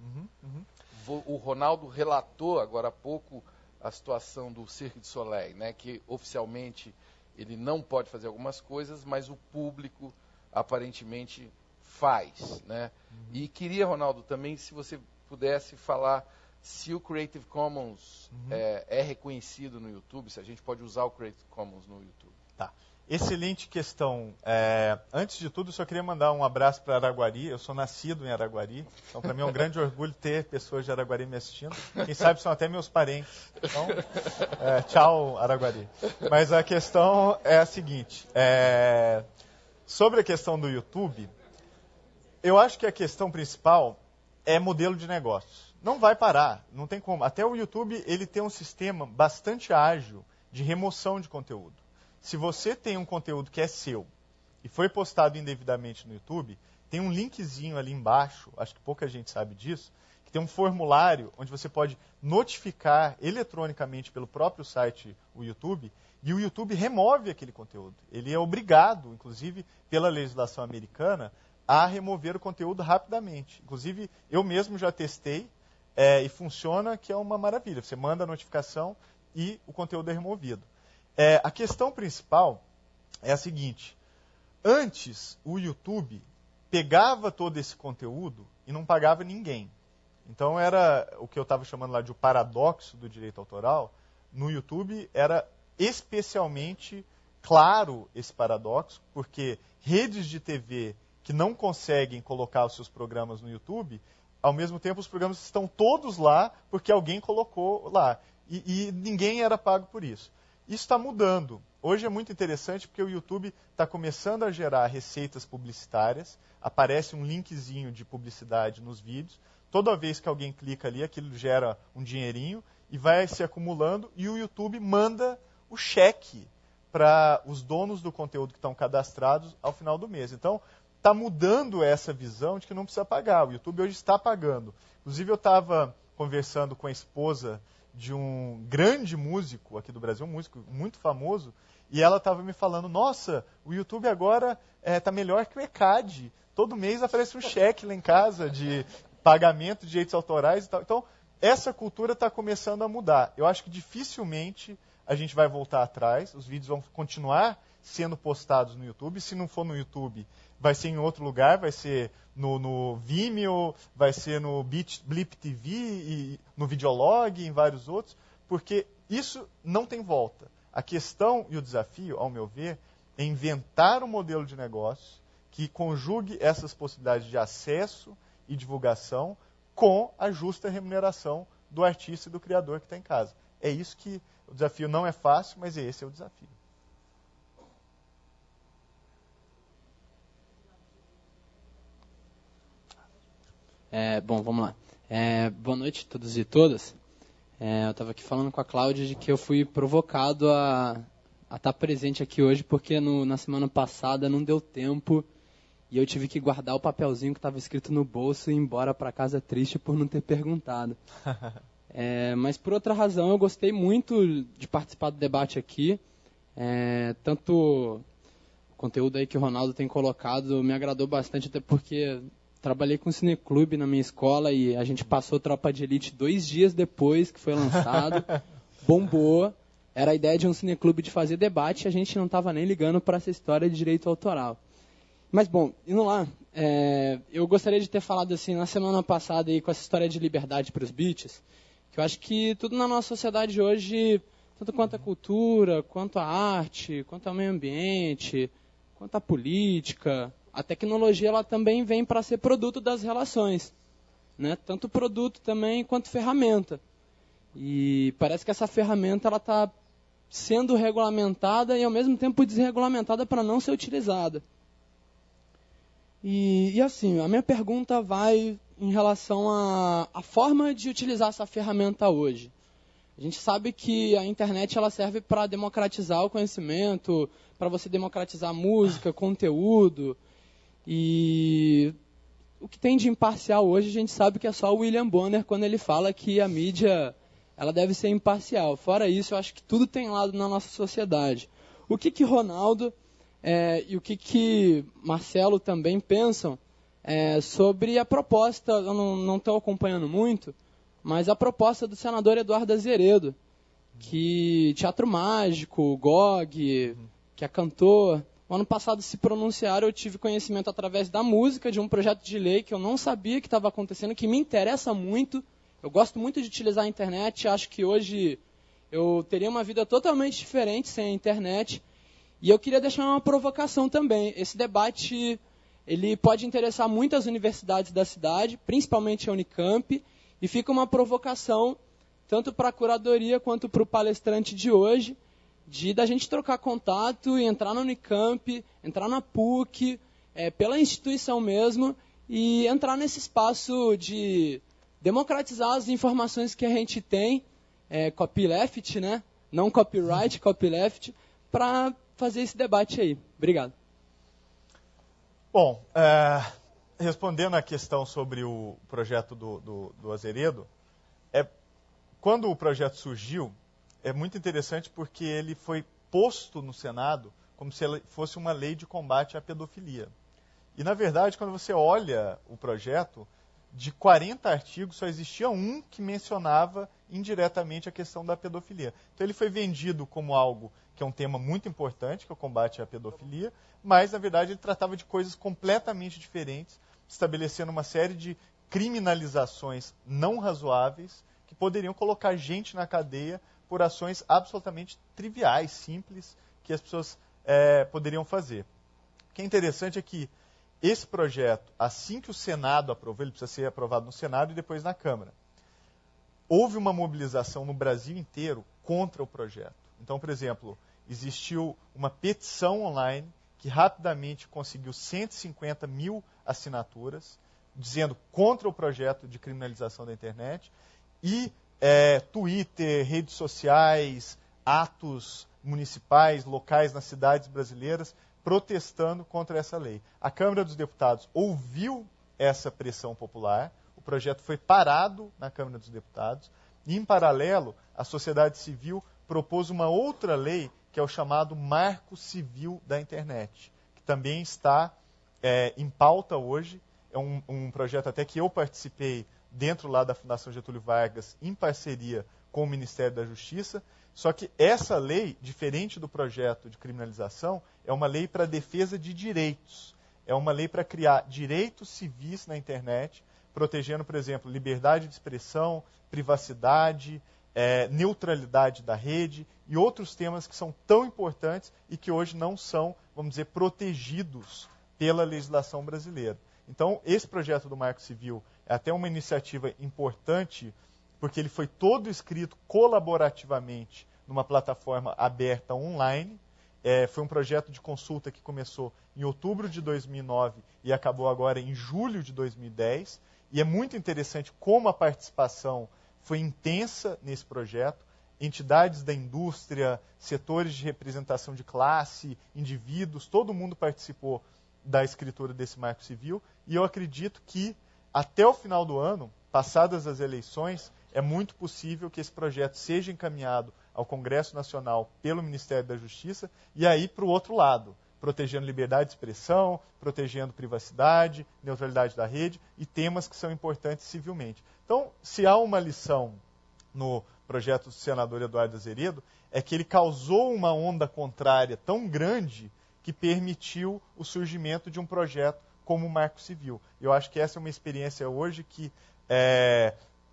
O Ronaldo relatou agora há pouco a situação do Cirque du Soleil, né, que oficialmente ele não pode fazer algumas coisas, mas o público aparentemente faz, né? E queria, Ronaldo, também se você pudesse falar se o Creative Commons é reconhecido no YouTube, se a gente pode usar o Creative Commons no YouTube. Tá. Excelente questão. Antes de tudo, só queria mandar um abraço para Araguari. Eu sou nascido em Araguari, então para mim é um grande orgulho ter pessoas de Araguari me assistindo. Quem sabe são até meus parentes. Então, tchau, Araguari. Mas a questão é a seguinte. Sobre a questão do YouTube, eu acho que a questão principal é modelo de negócios. Não vai parar, não tem como. Até o YouTube ele tem um sistema bastante ágil de remoção de conteúdo. Se você tem um conteúdo que é seu e foi postado indevidamente no YouTube, tem um linkzinho ali embaixo, acho que pouca gente sabe disso, que tem um formulário onde você pode notificar eletronicamente pelo próprio site o YouTube, e o YouTube remove aquele conteúdo. Ele é obrigado, inclusive pela legislação americana, a remover o conteúdo rapidamente. Inclusive, eu mesmo já testei e funciona, que é uma maravilha. Você manda a notificação e o conteúdo é removido. A questão principal é a seguinte. Antes, o YouTube pegava todo esse conteúdo e não pagava ninguém. Então, era o que eu estava chamando lá de o paradoxo do direito autoral. No YouTube, era especialmente claro esse paradoxo, porque redes de TV que não conseguem colocar os seus programas no YouTube, ao mesmo tempo os programas estão todos lá porque alguém colocou lá. E ninguém era pago por isso. Isso está mudando. Hoje é muito interessante porque o YouTube está começando a gerar receitas publicitárias, aparece um linkzinho de publicidade nos vídeos, toda vez que alguém clica ali, aquilo gera um dinheirinho e vai se acumulando, e o YouTube manda o cheque para os donos do conteúdo que estão cadastrados ao final do mês. Então, está mudando essa visão de que não precisa pagar. O YouTube hoje está pagando. Inclusive, eu estava conversando com a esposa de um grande músico aqui do Brasil, um músico muito famoso, e ela estava me falando, nossa, o YouTube agora está melhor que o ECAD. Todo mês aparece um cheque lá em casa de pagamento de direitos autorais e tal. Então, essa cultura está começando a mudar. Eu acho que dificilmente a gente vai voltar atrás, os vídeos vão continuar sendo postados no YouTube. Se não for no YouTube, vai ser em outro lugar, vai ser no Vimeo, vai ser no Blip TV, e no Videolog, e em vários outros, porque isso não tem volta. A questão e o desafio, ao meu ver, é inventar um modelo de negócio que conjugue essas possibilidades de acesso e divulgação com a justa remuneração do artista e do criador que está em casa. É isso que o desafio não é fácil, mas esse é o desafio. Bom, vamos lá. Boa noite a todos e todas. Eu estava aqui falando com a Cláudia de que eu fui provocado a estar presente aqui hoje porque na semana passada não deu tempo e eu tive que guardar o papelzinho que estava escrito no bolso e ir embora para casa triste por não ter perguntado. Mas por outra razão, eu gostei muito de participar do debate aqui. Tanto o conteúdo aí que o Ronaldo tem colocado me agradou bastante, até porque trabalhei com o Cineclube na minha escola e a gente passou Tropa de Elite 2 dias depois que foi lançado. Bombou. Era a ideia de um Cineclube de fazer debate e a gente não estava nem ligando para essa história de direito autoral. Mas, bom, indo lá, eu gostaria de ter falado assim, na semana passada aí, com essa história de liberdade para os beats, que eu acho que tudo na nossa sociedade hoje, tanto quanto a cultura, quanto a arte, quanto ao meio ambiente, quanto a política, a tecnologia ela também vem para ser produto das relações, né? Tanto produto também quanto ferramenta. E parece que essa ferramenta está sendo regulamentada e ao mesmo tempo desregulamentada para não ser utilizada. E assim, a minha pergunta vai em relação à forma de utilizar essa ferramenta hoje. A gente sabe que a internet ela serve para democratizar o conhecimento, para você democratizar música, conteúdo. E o que tem de imparcial hoje, a gente sabe que é só o William Bonner quando ele fala que a mídia ela deve ser imparcial. Fora isso, eu acho que tudo tem lado na nossa sociedade. O que Ronaldo e o que Marcelo também pensam sobre a proposta, eu não estou acompanhando muito, mas a proposta do senador Eduardo Azeredo, que Teatro Mágico, GOG, que é cantor. O ano passado se pronunciaram, eu tive conhecimento através da música de um projeto de lei que eu não sabia que estava acontecendo, que me interessa muito. Eu gosto muito de utilizar a internet, acho que hoje eu teria uma vida totalmente diferente sem a internet. E eu queria deixar uma provocação também. Esse debate ele pode interessar muitas universidades da cidade, principalmente a Unicamp, e fica uma provocação tanto para a curadoria quanto para o palestrante de hoje, da gente trocar contato e entrar na Unicamp, entrar na PUC, pela instituição mesmo, e entrar nesse espaço de democratizar as informações que a gente tem, copyleft, né? Não copyright, copyleft, para fazer esse debate aí. Obrigado. Bom, respondendo à questão sobre o projeto do Azeredo, quando o projeto surgiu, é muito interessante porque ele foi posto no Senado como se ele fosse uma lei de combate à pedofilia. E, na verdade, quando você olha o projeto, de 40 artigos, só existia um que mencionava indiretamente a questão da pedofilia. Então, ele foi vendido como algo que é um tema muito importante, que é o combate à pedofilia, mas, na verdade, ele tratava de coisas completamente diferentes, estabelecendo uma série de criminalizações não razoáveis que poderiam colocar gente na cadeia por ações absolutamente triviais, simples, que as pessoas poderiam fazer. O que é interessante é que esse projeto, assim que o Senado aprovou, ele precisa ser aprovado no Senado e depois na Câmara, houve uma mobilização no Brasil inteiro contra o projeto. Então, por exemplo, existiu uma petição online que rapidamente conseguiu 150 mil assinaturas, dizendo contra o projeto de criminalização da internet, e Twitter, redes sociais, atos municipais, locais nas cidades brasileiras, protestando contra essa lei. A Câmara dos Deputados ouviu essa pressão popular, o projeto foi parado na Câmara dos Deputados, e, em paralelo, a sociedade civil propôs uma outra lei, que é o chamado Marco Civil da Internet, que também está em pauta hoje. É um projeto até que eu participei dentro lá da Fundação Getúlio Vargas, em parceria com o Ministério da Justiça. Só que essa lei, diferente do projeto de criminalização, é uma lei para a defesa de direitos. É uma lei para criar direitos civis na internet, protegendo, por exemplo, liberdade de expressão, privacidade, neutralidade da rede e outros temas que são tão importantes e que hoje não são, vamos dizer, protegidos pela legislação brasileira. Então, esse projeto do Marco Civil é até uma iniciativa importante, porque ele foi todo escrito colaborativamente numa plataforma aberta online. Foi um projeto de consulta que começou em outubro de 2009 e acabou agora em julho de 2010. E é muito interessante como a participação foi intensa nesse projeto. Entidades da indústria, setores de representação de classe, indivíduos, todo mundo participou da escritura desse Marco Civil. E eu acredito que, até o final do ano, passadas as eleições, é muito possível que esse projeto seja encaminhado ao Congresso Nacional pelo Ministério da Justiça e aí para o outro lado, protegendo liberdade de expressão, protegendo privacidade, neutralidade da rede e temas que são importantes civilmente. Então, se há uma lição no projeto do senador Eduardo Azeredo, é que ele causou uma onda contrária tão grande que permitiu o surgimento de um projeto como o Marco Civil. Eu acho que essa é uma experiência hoje que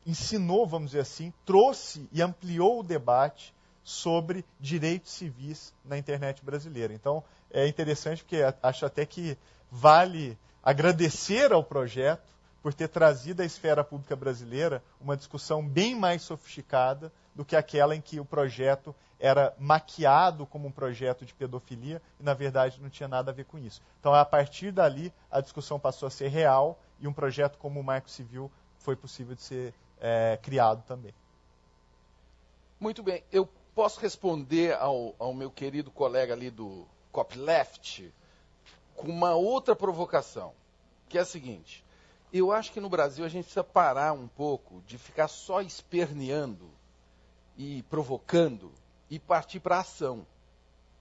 ensinou, vamos dizer assim, trouxe e ampliou o debate sobre direitos civis na internet brasileira. Então, é interessante porque acho até que vale agradecer ao projeto por ter trazido à esfera pública brasileira uma discussão bem mais sofisticada do que aquela em que o projeto era maquiado como um projeto de pedofilia e, na verdade, não tinha nada a ver com isso. Então, a partir dali, a discussão passou a ser real e um projeto como o Marco Civil foi possível de ser criado também. Muito bem. Eu posso responder ao meu querido colega ali do Copyleft com uma outra provocação, que é a seguinte. Eu acho que no Brasil a gente precisa parar um pouco de ficar só esperneando e provocando e partir para a ação,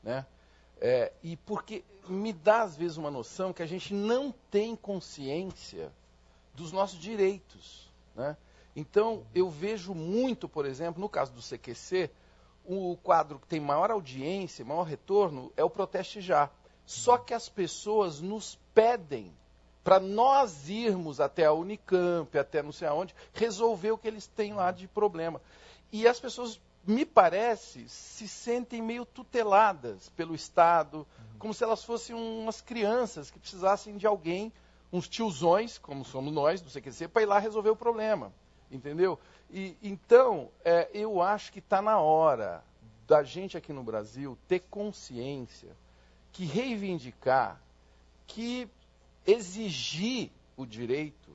né? E porque me dá às vezes uma noção que a gente não tem consciência dos nossos direitos, né? Então eu vejo muito, por exemplo, no caso do CQC, o quadro que tem maior audiência, maior retorno é o Proteste Já. Só que as pessoas nos pedem para nós irmos até a Unicamp, até não sei aonde, resolver o que eles têm lá de problema. E as pessoas, me parece, se sentem meio tuteladas pelo Estado, como se elas fossem umas crianças que precisassem de alguém, uns tiozões, como somos nós, do CQC, para ir lá resolver o problema. Entendeu? Então, eu acho que está na hora da gente aqui no Brasil ter consciência que reivindicar, que exigir o direito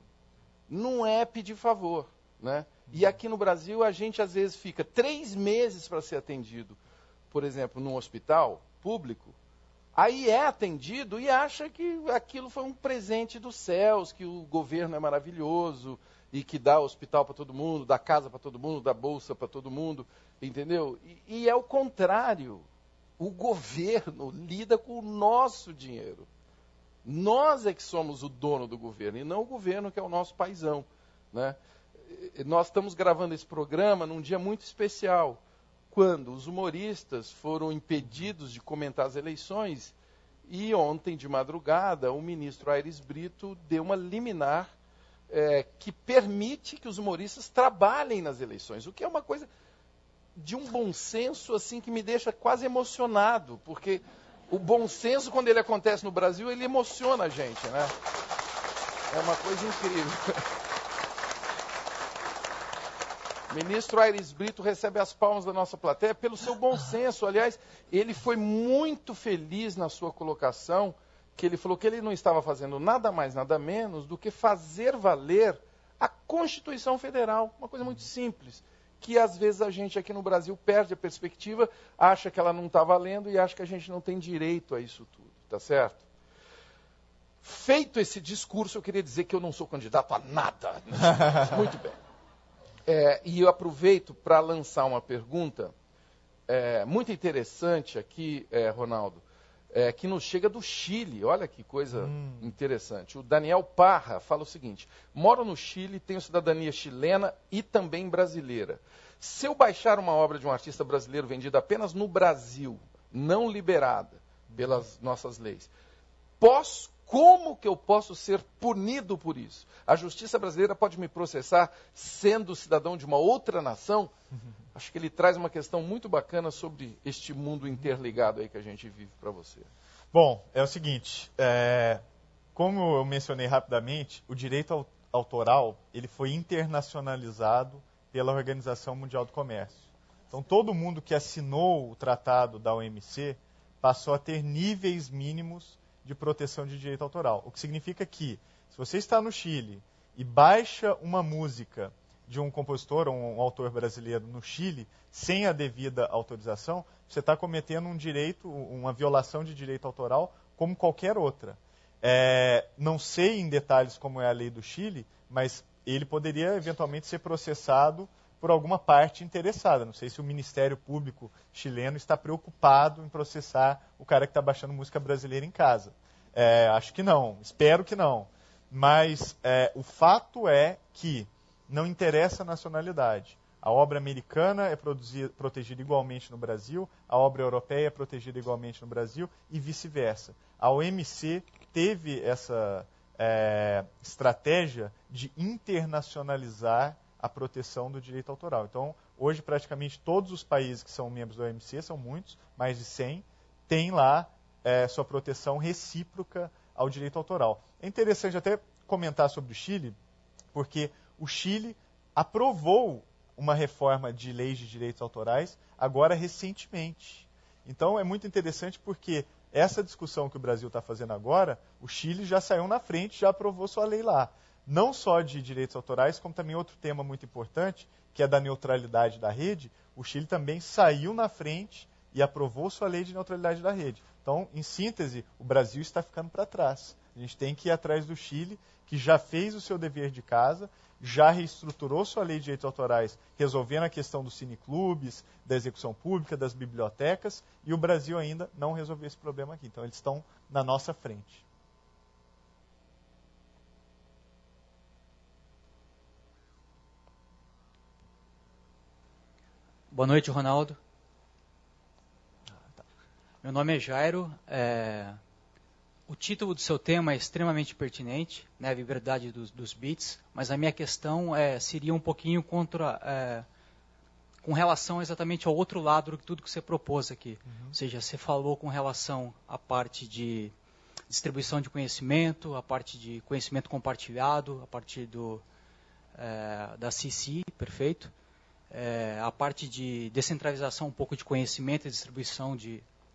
não é pedir favor, né? E aqui no Brasil a gente às vezes fica 3 meses para ser atendido, por exemplo, num hospital público, aí é atendido e acha que aquilo foi um presente dos céus, que o governo é maravilhoso e que dá hospital para todo mundo, dá casa para todo mundo, dá bolsa para todo mundo, entendeu? E é o contrário. O governo lida com o nosso dinheiro. Nós é que somos o dono do governo, e não o governo que é o nosso paizão, né? Nós estamos gravando esse programa num dia muito especial, quando os humoristas foram impedidos de comentar as eleições, e ontem, de madrugada, o ministro Aires Brito deu uma liminar que permite que os humoristas trabalhem nas eleições, o que é uma coisa de um bom senso assim, que me deixa quase emocionado, porque o bom senso, quando ele acontece no Brasil, ele emociona a gente, né? É uma coisa incrível. O ministro Aires Brito recebe as palmas da nossa plateia pelo seu bom senso. Aliás, ele foi muito feliz na sua colocação, que ele falou que ele não estava fazendo nada mais, nada menos do que fazer valer a Constituição Federal. Uma coisa muito simples, que às vezes a gente aqui no Brasil perde a perspectiva, acha que ela não está valendo e acha que a gente não tem direito a isso tudo, tá certo? Feito esse discurso, eu queria dizer que eu não sou candidato a nada. Muito bem. E eu aproveito para lançar uma pergunta muito interessante aqui, Ronaldo, que nos chega do Chile. Olha que coisa interessante. O Daniel Parra fala o seguinte: moro no Chile, tenho cidadania chilena e também brasileira. Se eu baixar uma obra de um artista brasileiro vendida apenas no Brasil, não liberada pelas nossas leis, como que eu posso ser punido por isso? A justiça brasileira pode me processar sendo cidadão de uma outra nação? Acho que ele traz uma questão muito bacana sobre este mundo interligado aí que a gente vive para você. Bom, é o seguinte, como eu mencionei rapidamente, o direito autoral ele foi internacionalizado pela Organização Mundial do Comércio. Então, todo mundo que assinou o tratado da OMC passou a ter níveis mínimos de proteção de direito autoral. O que significa que, se você está no Chile e baixa uma música de um compositor ou um autor brasileiro no Chile, sem a devida autorização, você está cometendo uma violação de direito autoral como qualquer outra. Não sei em detalhes como é a lei do Chile, mas ele poderia eventualmente ser processado por alguma parte interessada. Não sei se o Ministério Público chileno está preocupado em processar o cara que está baixando música brasileira em casa. Acho que não, espero que não. Mas o fato é que não interessa a nacionalidade. A obra americana é protegida igualmente no Brasil, a obra europeia é protegida igualmente no Brasil e vice-versa. A OMC teve essa estratégia de internacionalizar a proteção do direito autoral. Então, hoje, praticamente todos os países que são membros da OMC, são muitos, mais de 100, têm lá sua proteção recíproca ao direito autoral. É interessante até comentar sobre o Chile, porque o Chile aprovou uma reforma de leis de direitos autorais agora recentemente. Então é muito interessante porque essa discussão que o Brasil está fazendo agora, o Chile já saiu na frente, já aprovou sua lei lá. Não só de direitos autorais, como também outro tema muito importante, que é da neutralidade da rede. O Chile também saiu na frente e aprovou sua lei de neutralidade da rede. Então, em síntese, o Brasil está ficando para trás. A gente tem que ir atrás do Chile, que já fez o seu dever de casa, já reestruturou sua lei de direitos autorais, resolvendo a questão dos cineclubes, da execução pública, das bibliotecas, e o Brasil ainda não resolveu esse problema aqui. Então, eles estão na nossa frente. Boa noite, Ronaldo. Meu nome é Jairo. O título do seu tema é extremamente pertinente, né, a vibracidade dos bits, mas a minha questão seria um pouquinho com relação exatamente ao outro lado de tudo que você propôs aqui. Ou seja, você falou com relação à parte de distribuição de conhecimento, a parte de conhecimento compartilhado, a partir da CC, perfeito. A parte de descentralização um pouco de conhecimento e distribuição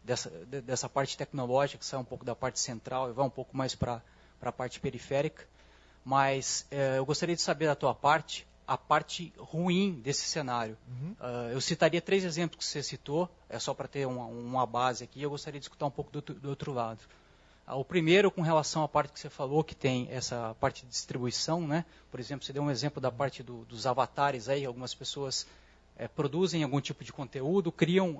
dessa parte tecnológica, que sai um pouco da parte central e vai um pouco mais para a parte periférica. Mas eu gostaria de saber da tua parte, a parte ruim desse cenário. Eu citaria 3 exemplos que você citou, só para ter uma base aqui, eu gostaria de escutar um pouco do outro lado. O primeiro, com relação à parte que você falou, que tem essa parte de distribuição, né? Por exemplo, você deu um exemplo da parte dos avatares, aí, algumas pessoas produzem algum tipo de conteúdo, criam,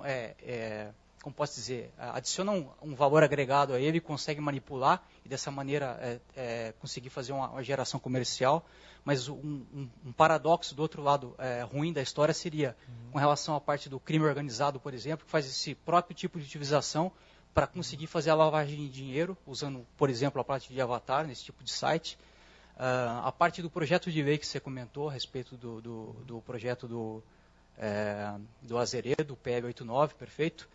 como posso dizer, adicionam um valor agregado a ele, conseguem manipular e dessa maneira conseguir fazer uma geração comercial. Mas um paradoxo do outro lado ruim da história seria com relação à parte do crime organizado, por exemplo, que faz esse próprio tipo de utilização para conseguir fazer a lavagem de dinheiro, usando, por exemplo, a parte de avatar nesse tipo de site. A parte do projeto de lei que você comentou a respeito do projeto do Azeredo, do PL 89, perfeito.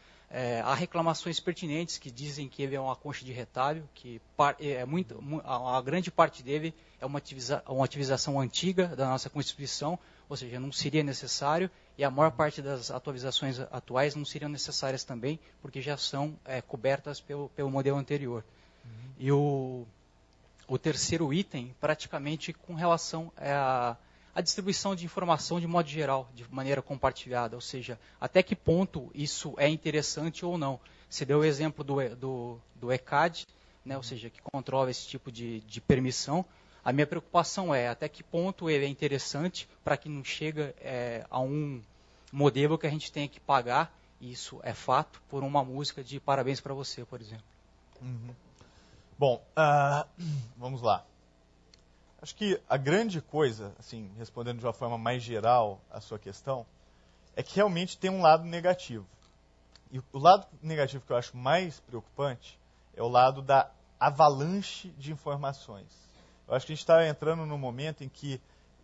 Há reclamações pertinentes que dizem que ele é uma concha de retalho, que a grande parte dele é uma utilização antiga da nossa Constituição, ou seja, não seria necessário, e a maior parte das atualizações atuais não seriam necessárias também, porque já são cobertas pelo modelo anterior. E o terceiro item, praticamente com relação a distribuição de informação de modo geral, de maneira compartilhada, ou seja, até que ponto isso é interessante ou não. Você deu o exemplo do ECAD, né, ou seja, que controla esse tipo de permissão. A minha preocupação é até que ponto ele é interessante para que não chegue a um modelo que a gente tenha que pagar, e isso é fato, por uma música de Parabéns para Você, por exemplo. Bom, vamos lá. Acho que a grande coisa, assim, respondendo de uma forma mais geral a sua questão, é que realmente tem um lado negativo. E o lado negativo que eu acho mais preocupante é o lado da avalanche de informações. Eu acho que a gente está entrando num momento em que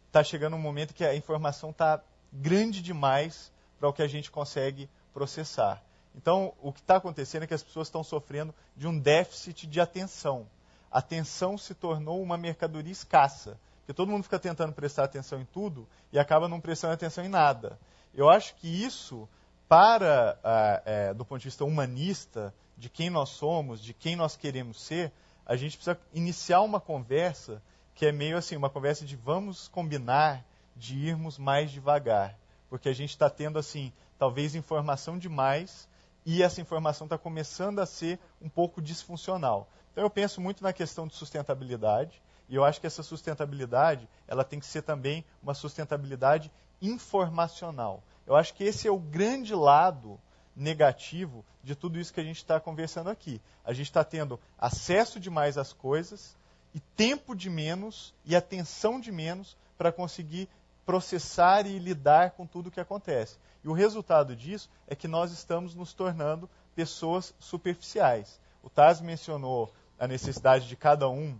está chegando um momento que a informação está grande demais para o que a gente consegue processar. Então, o que está acontecendo é que as pessoas estão sofrendo de um déficit de atenção. A atenção se tornou uma mercadoria escassa, porque todo mundo fica tentando prestar atenção em tudo e acaba não prestando atenção em nada. Eu acho que isso, do ponto de vista humanista, de quem nós somos, de quem nós queremos ser, a gente precisa iniciar uma conversa que é meio assim, uma conversa de vamos combinar de irmos mais devagar, porque a gente está tendo, assim, talvez informação demais e essa informação está começando a ser um pouco disfuncional. Então eu penso muito na questão de sustentabilidade e eu acho que essa sustentabilidade ela tem que ser também uma sustentabilidade informacional. Eu acho que esse é o grande lado negativo de tudo isso que a gente está conversando aqui. A gente está tendo acesso demais às coisas e tempo de menos e atenção de menos para conseguir processar e lidar com tudo o que acontece. E o resultado disso é que nós estamos nos tornando pessoas superficiais. O Taz mencionou a necessidade de cada um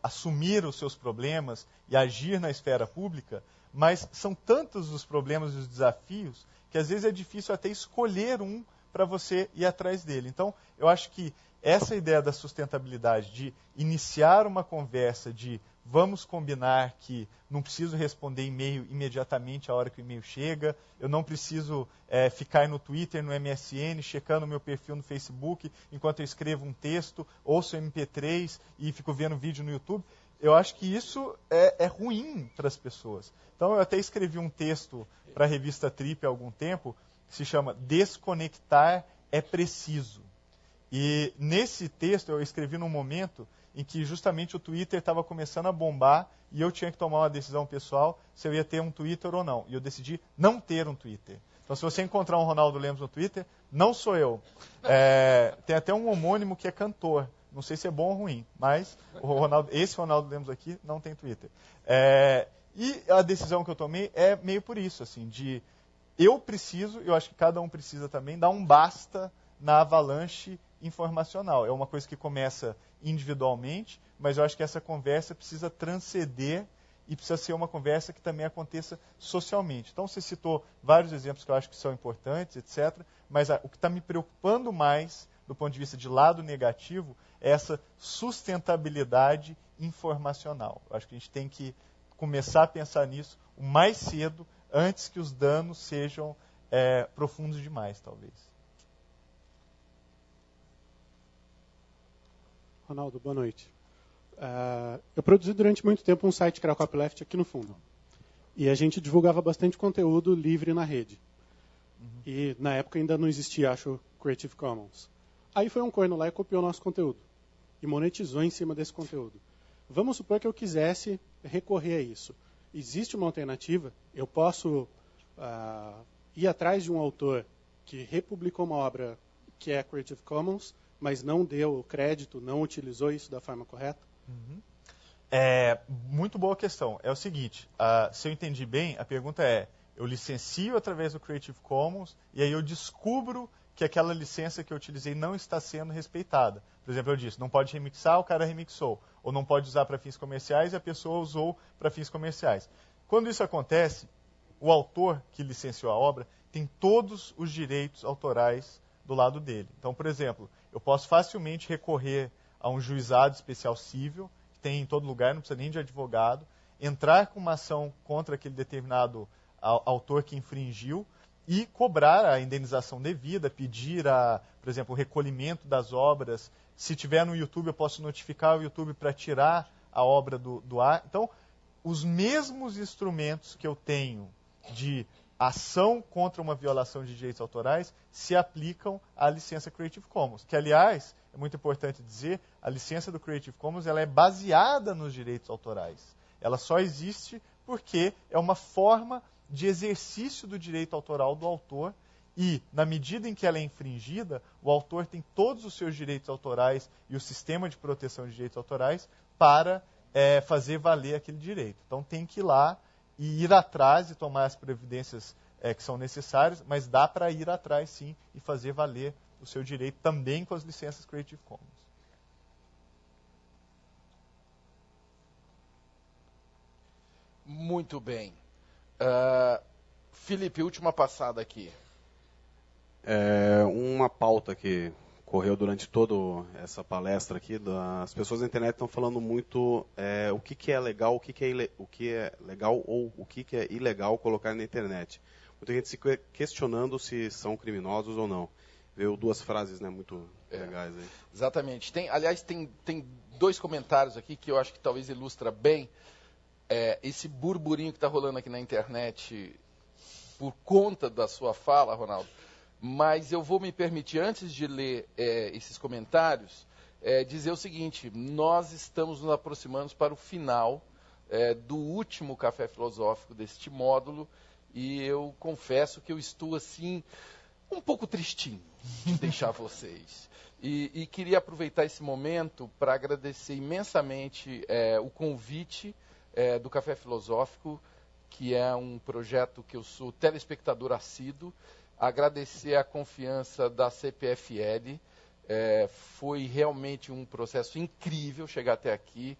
assumir os seus problemas e agir na esfera pública, mas são tantos os problemas e os desafios que às vezes é difícil até escolher um para você ir atrás dele. Então, eu acho que essa ideia da sustentabilidade, de iniciar uma conversa de vamos combinar que não preciso responder e-mail imediatamente a hora que o e-mail chega, eu não preciso ficar no Twitter, no MSN, checando o meu perfil no Facebook enquanto eu escrevo um texto, ouço MP3 e fico vendo vídeo no YouTube. Eu acho que isso é ruim para as pessoas. Então, eu até escrevi um texto para a revista Trip há algum tempo, que se chama Desconectar é Preciso. E nesse texto eu escrevi num momento em que justamente o Twitter estava começando a bombar e eu tinha que tomar uma decisão pessoal se eu ia ter um Twitter ou não. E eu decidi não ter um Twitter. Então, se você encontrar um Ronaldo Lemos no Twitter, não sou eu. Tem até um homônimo que é cantor. Não sei se é bom ou ruim, mas esse Ronaldo Lemos aqui não tem Twitter. E a decisão que eu tomei é meio por isso, assim, de eu acho que cada um precisa também, dar um basta na avalanche informacional. É uma coisa que começa individualmente, mas eu acho que essa conversa precisa transcender e precisa ser uma conversa que também aconteça socialmente. Então, você citou vários exemplos que eu acho que são importantes, etc., mas o que está me preocupando mais, do ponto de vista de lado negativo, é essa sustentabilidade informacional. Eu acho que a gente tem que começar a pensar nisso o mais cedo, antes que os danos sejam profundos demais, talvez. Ronaldo, boa noite. Eu produzi durante muito tempo um site que era Copyleft aqui no fundo. E a gente divulgava bastante conteúdo livre na rede. E na época ainda não existia, acho, Creative Commons. Aí foi um corno lá e copiou nosso conteúdo. E monetizou em cima desse conteúdo. Vamos supor que eu quisesse recorrer a isso. Existe uma alternativa? Eu posso ir atrás de um autor que republicou uma obra que é Creative Commons, mas não deu crédito, não utilizou isso da forma correta? Muito boa questão. É o seguinte, se eu entendi bem, a pergunta é, eu licencio através do Creative Commons e aí eu descubro que aquela licença que eu utilizei não está sendo respeitada. Por exemplo, eu disse, não pode remixar, o cara remixou. Ou não pode usar para fins comerciais e a pessoa usou para fins comerciais. Quando isso acontece, o autor que licenciou a obra tem todos os direitos autorais do lado dele. Então, por exemplo, eu posso facilmente recorrer a um juizado especial civil, que tem em todo lugar, não precisa nem de advogado, entrar com uma ação contra aquele determinado autor que infringiu e cobrar a indenização devida, pedir, por exemplo, o recolhimento das obras. Se tiver no YouTube, eu posso notificar o YouTube para tirar a obra do ar. Então, os mesmos instrumentos que eu tenho de ação contra uma violação de direitos autorais se aplicam à licença Creative Commons, que, aliás, é muito importante dizer, a licença do Creative Commons ela é baseada nos direitos autorais. Ela só existe porque é uma forma de exercício do direito autoral do autor e, na medida em que ela é infringida, o autor tem todos os seus direitos autorais e o sistema de proteção de direitos autorais para fazer valer aquele direito. Então, tem que ir lá e ir atrás e tomar as providências que são necessárias, mas dá para ir atrás, sim, e fazer valer o seu direito também com as licenças Creative Commons. Muito bem. Felipe, última passada aqui. Uma pauta que correu durante toda essa palestra aqui, as pessoas na internet estão falando muito o que é legal, o que é legal ou o que é ilegal colocar na internet. Muita gente se questionando se são criminosos ou não. Veio duas frases, né, muito legais aí. Exatamente. Aliás, tem dois comentários aqui que eu acho que talvez ilustra bem esse burburinho que está rolando aqui na internet por conta da sua fala, Ronaldo. Mas eu vou me permitir, antes de ler esses comentários, dizer o seguinte: nós estamos nos aproximando para o final do último Café Filosófico deste módulo, e eu confesso que eu estou assim um pouco tristinho de deixar vocês. E queria aproveitar esse momento para agradecer imensamente o convite do Café Filosófico, que é um projeto que eu sou telespectador assíduo. Agradecer a confiança da CPFL, foi realmente um processo incrível chegar até aqui.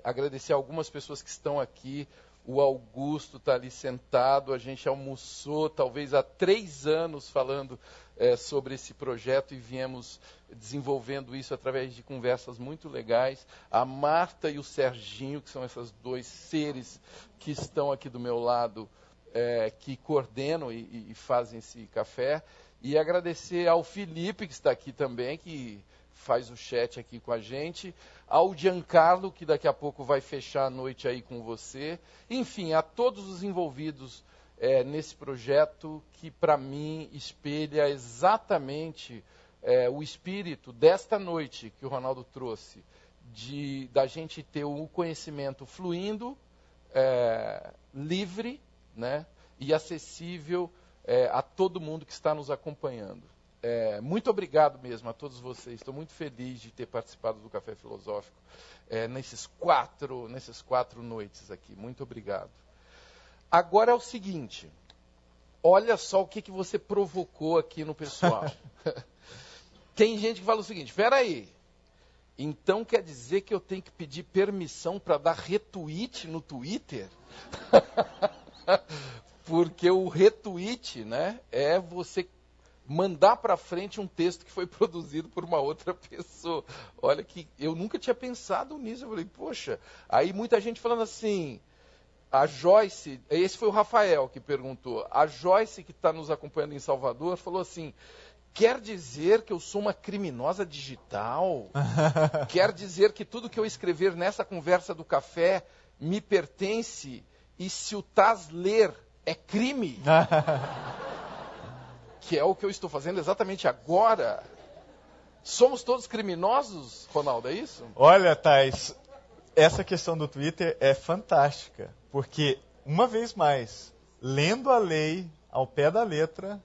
Agradecer a algumas pessoas que estão aqui. O Augusto está ali sentado, a gente almoçou talvez há 3 anos falando sobre esse projeto e viemos desenvolvendo isso através de conversas muito legais. A Marta e o Serginho, que são esses dois seres que estão aqui do meu lado, que coordenam e fazem esse café. E agradecer ao Felipe, que está aqui também, que faz o chat aqui com a gente, ao Giancarlo, que daqui a pouco vai fechar a noite aí com você, enfim, a todos os envolvidos nesse projeto, que para mim espelha exatamente o espírito desta noite que o Ronaldo trouxe, da gente ter o conhecimento fluindo, livre, né, e acessível a todo mundo que está nos acompanhando. Muito obrigado mesmo a todos vocês. Estou muito feliz de ter participado do Café Filosófico nessas quatro noites aqui. Muito obrigado. Agora é o seguinte, olha só o que você provocou aqui no pessoal. Tem gente que fala o seguinte, espera aí, então quer dizer que eu tenho que pedir permissão para dar retweet no Twitter? Porque o retweet, né, é você mandar para frente um texto que foi produzido por uma outra pessoa. Olha que eu nunca tinha pensado nisso. Eu falei, poxa, aí muita gente falando assim, a Joyce, esse foi o Rafael que perguntou, a Joyce que está nos acompanhando em Salvador, falou assim, quer dizer que eu sou uma criminosa digital? Quer dizer que tudo que eu escrever nessa conversa do café me pertence e se o Taz ler é crime? Que é o que eu estou fazendo exatamente agora. Somos todos criminosos, Ronaldo, é isso? Olha, Thais, essa questão do Twitter é fantástica, porque, uma vez mais, lendo a lei ao pé da letra,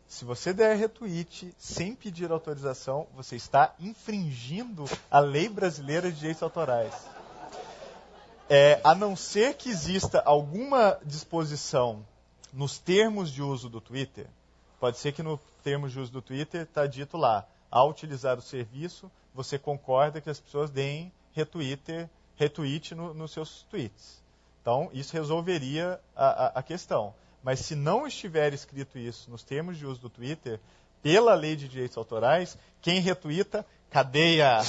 se você der retweet sem pedir autorização, você está infringindo a lei brasileira de direitos autorais. A não ser que exista alguma disposição nos termos de uso do Twitter, pode ser que no termos de uso do Twitter está dito lá, ao utilizar o serviço, você concorda que as pessoas deem retweet nos seus tweets. Então, isso resolveria a questão. Mas se não estiver escrito isso nos termos de uso do Twitter, pela lei de direitos autorais, quem retweeta, cadeia.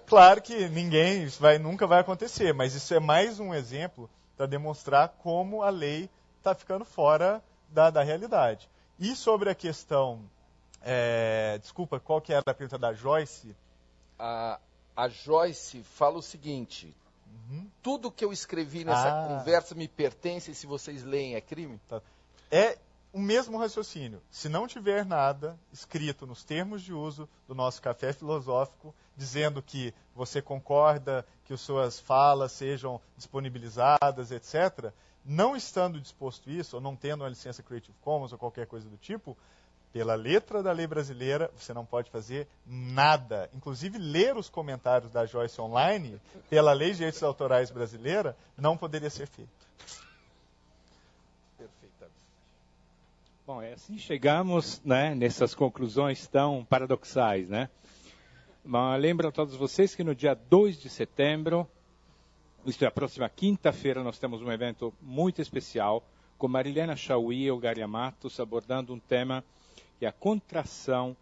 Claro que isso nunca vai acontecer, mas isso é mais um exemplo para demonstrar como a lei está ficando fora da realidade. E sobre a questão, desculpa, qual que era a pergunta da Joyce? A Joyce fala o seguinte, tudo que eu escrevi nessa conversa me pertence, e se vocês leem é crime? Tá. É o mesmo raciocínio. Se não tiver nada escrito nos termos de uso do nosso café filosófico, dizendo que você concorda que as suas falas sejam disponibilizadas, etc., não estando disposto isso, ou não tendo uma licença Creative Commons ou qualquer coisa do tipo, pela letra da lei brasileira, você não pode fazer nada. Inclusive, ler os comentários da Joyce online, pela lei de direitos autorais brasileira, não poderia ser feito. Perfeitamente. Bom, assim chegamos, né, nessas conclusões tão paradoxais, né? Mas lembro a todos vocês que no dia 2 de setembro, isto é, a próxima quinta-feira, nós temos um evento muito especial com Marilena Chauí e o Garia Matos abordando um tema que é a contração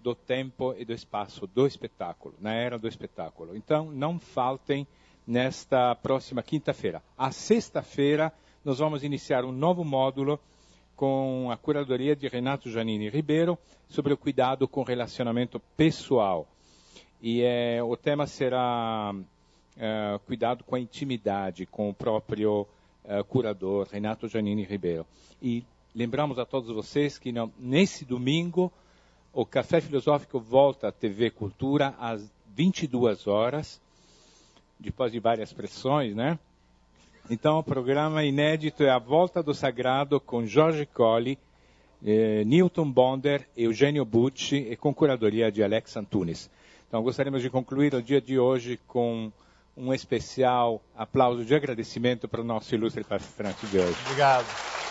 do tempo e do espaço do espetáculo, na era do espetáculo. Então, não faltem nesta próxima quinta-feira. A sexta-feira, nós vamos iniciar um novo módulo com a curadoria de Renato Giannini Ribeiro sobre o cuidado com relacionamento pessoal. E o tema será cuidado com a intimidade, com o próprio curador Renato Giannini Ribeiro. E lembramos a todos vocês que nesse domingo o Café Filosófico volta à TV Cultura às 22 horas, depois de várias pressões, né? Então o programa inédito é A Volta do Sagrado com Jorge Colli, Newton Bonder, Eugênio Bucci e com curadoria de Alex Antunes. Então gostaríamos de concluir o dia de hoje com um especial aplauso de agradecimento para o nosso ilustre palestrante de hoje. Obrigado.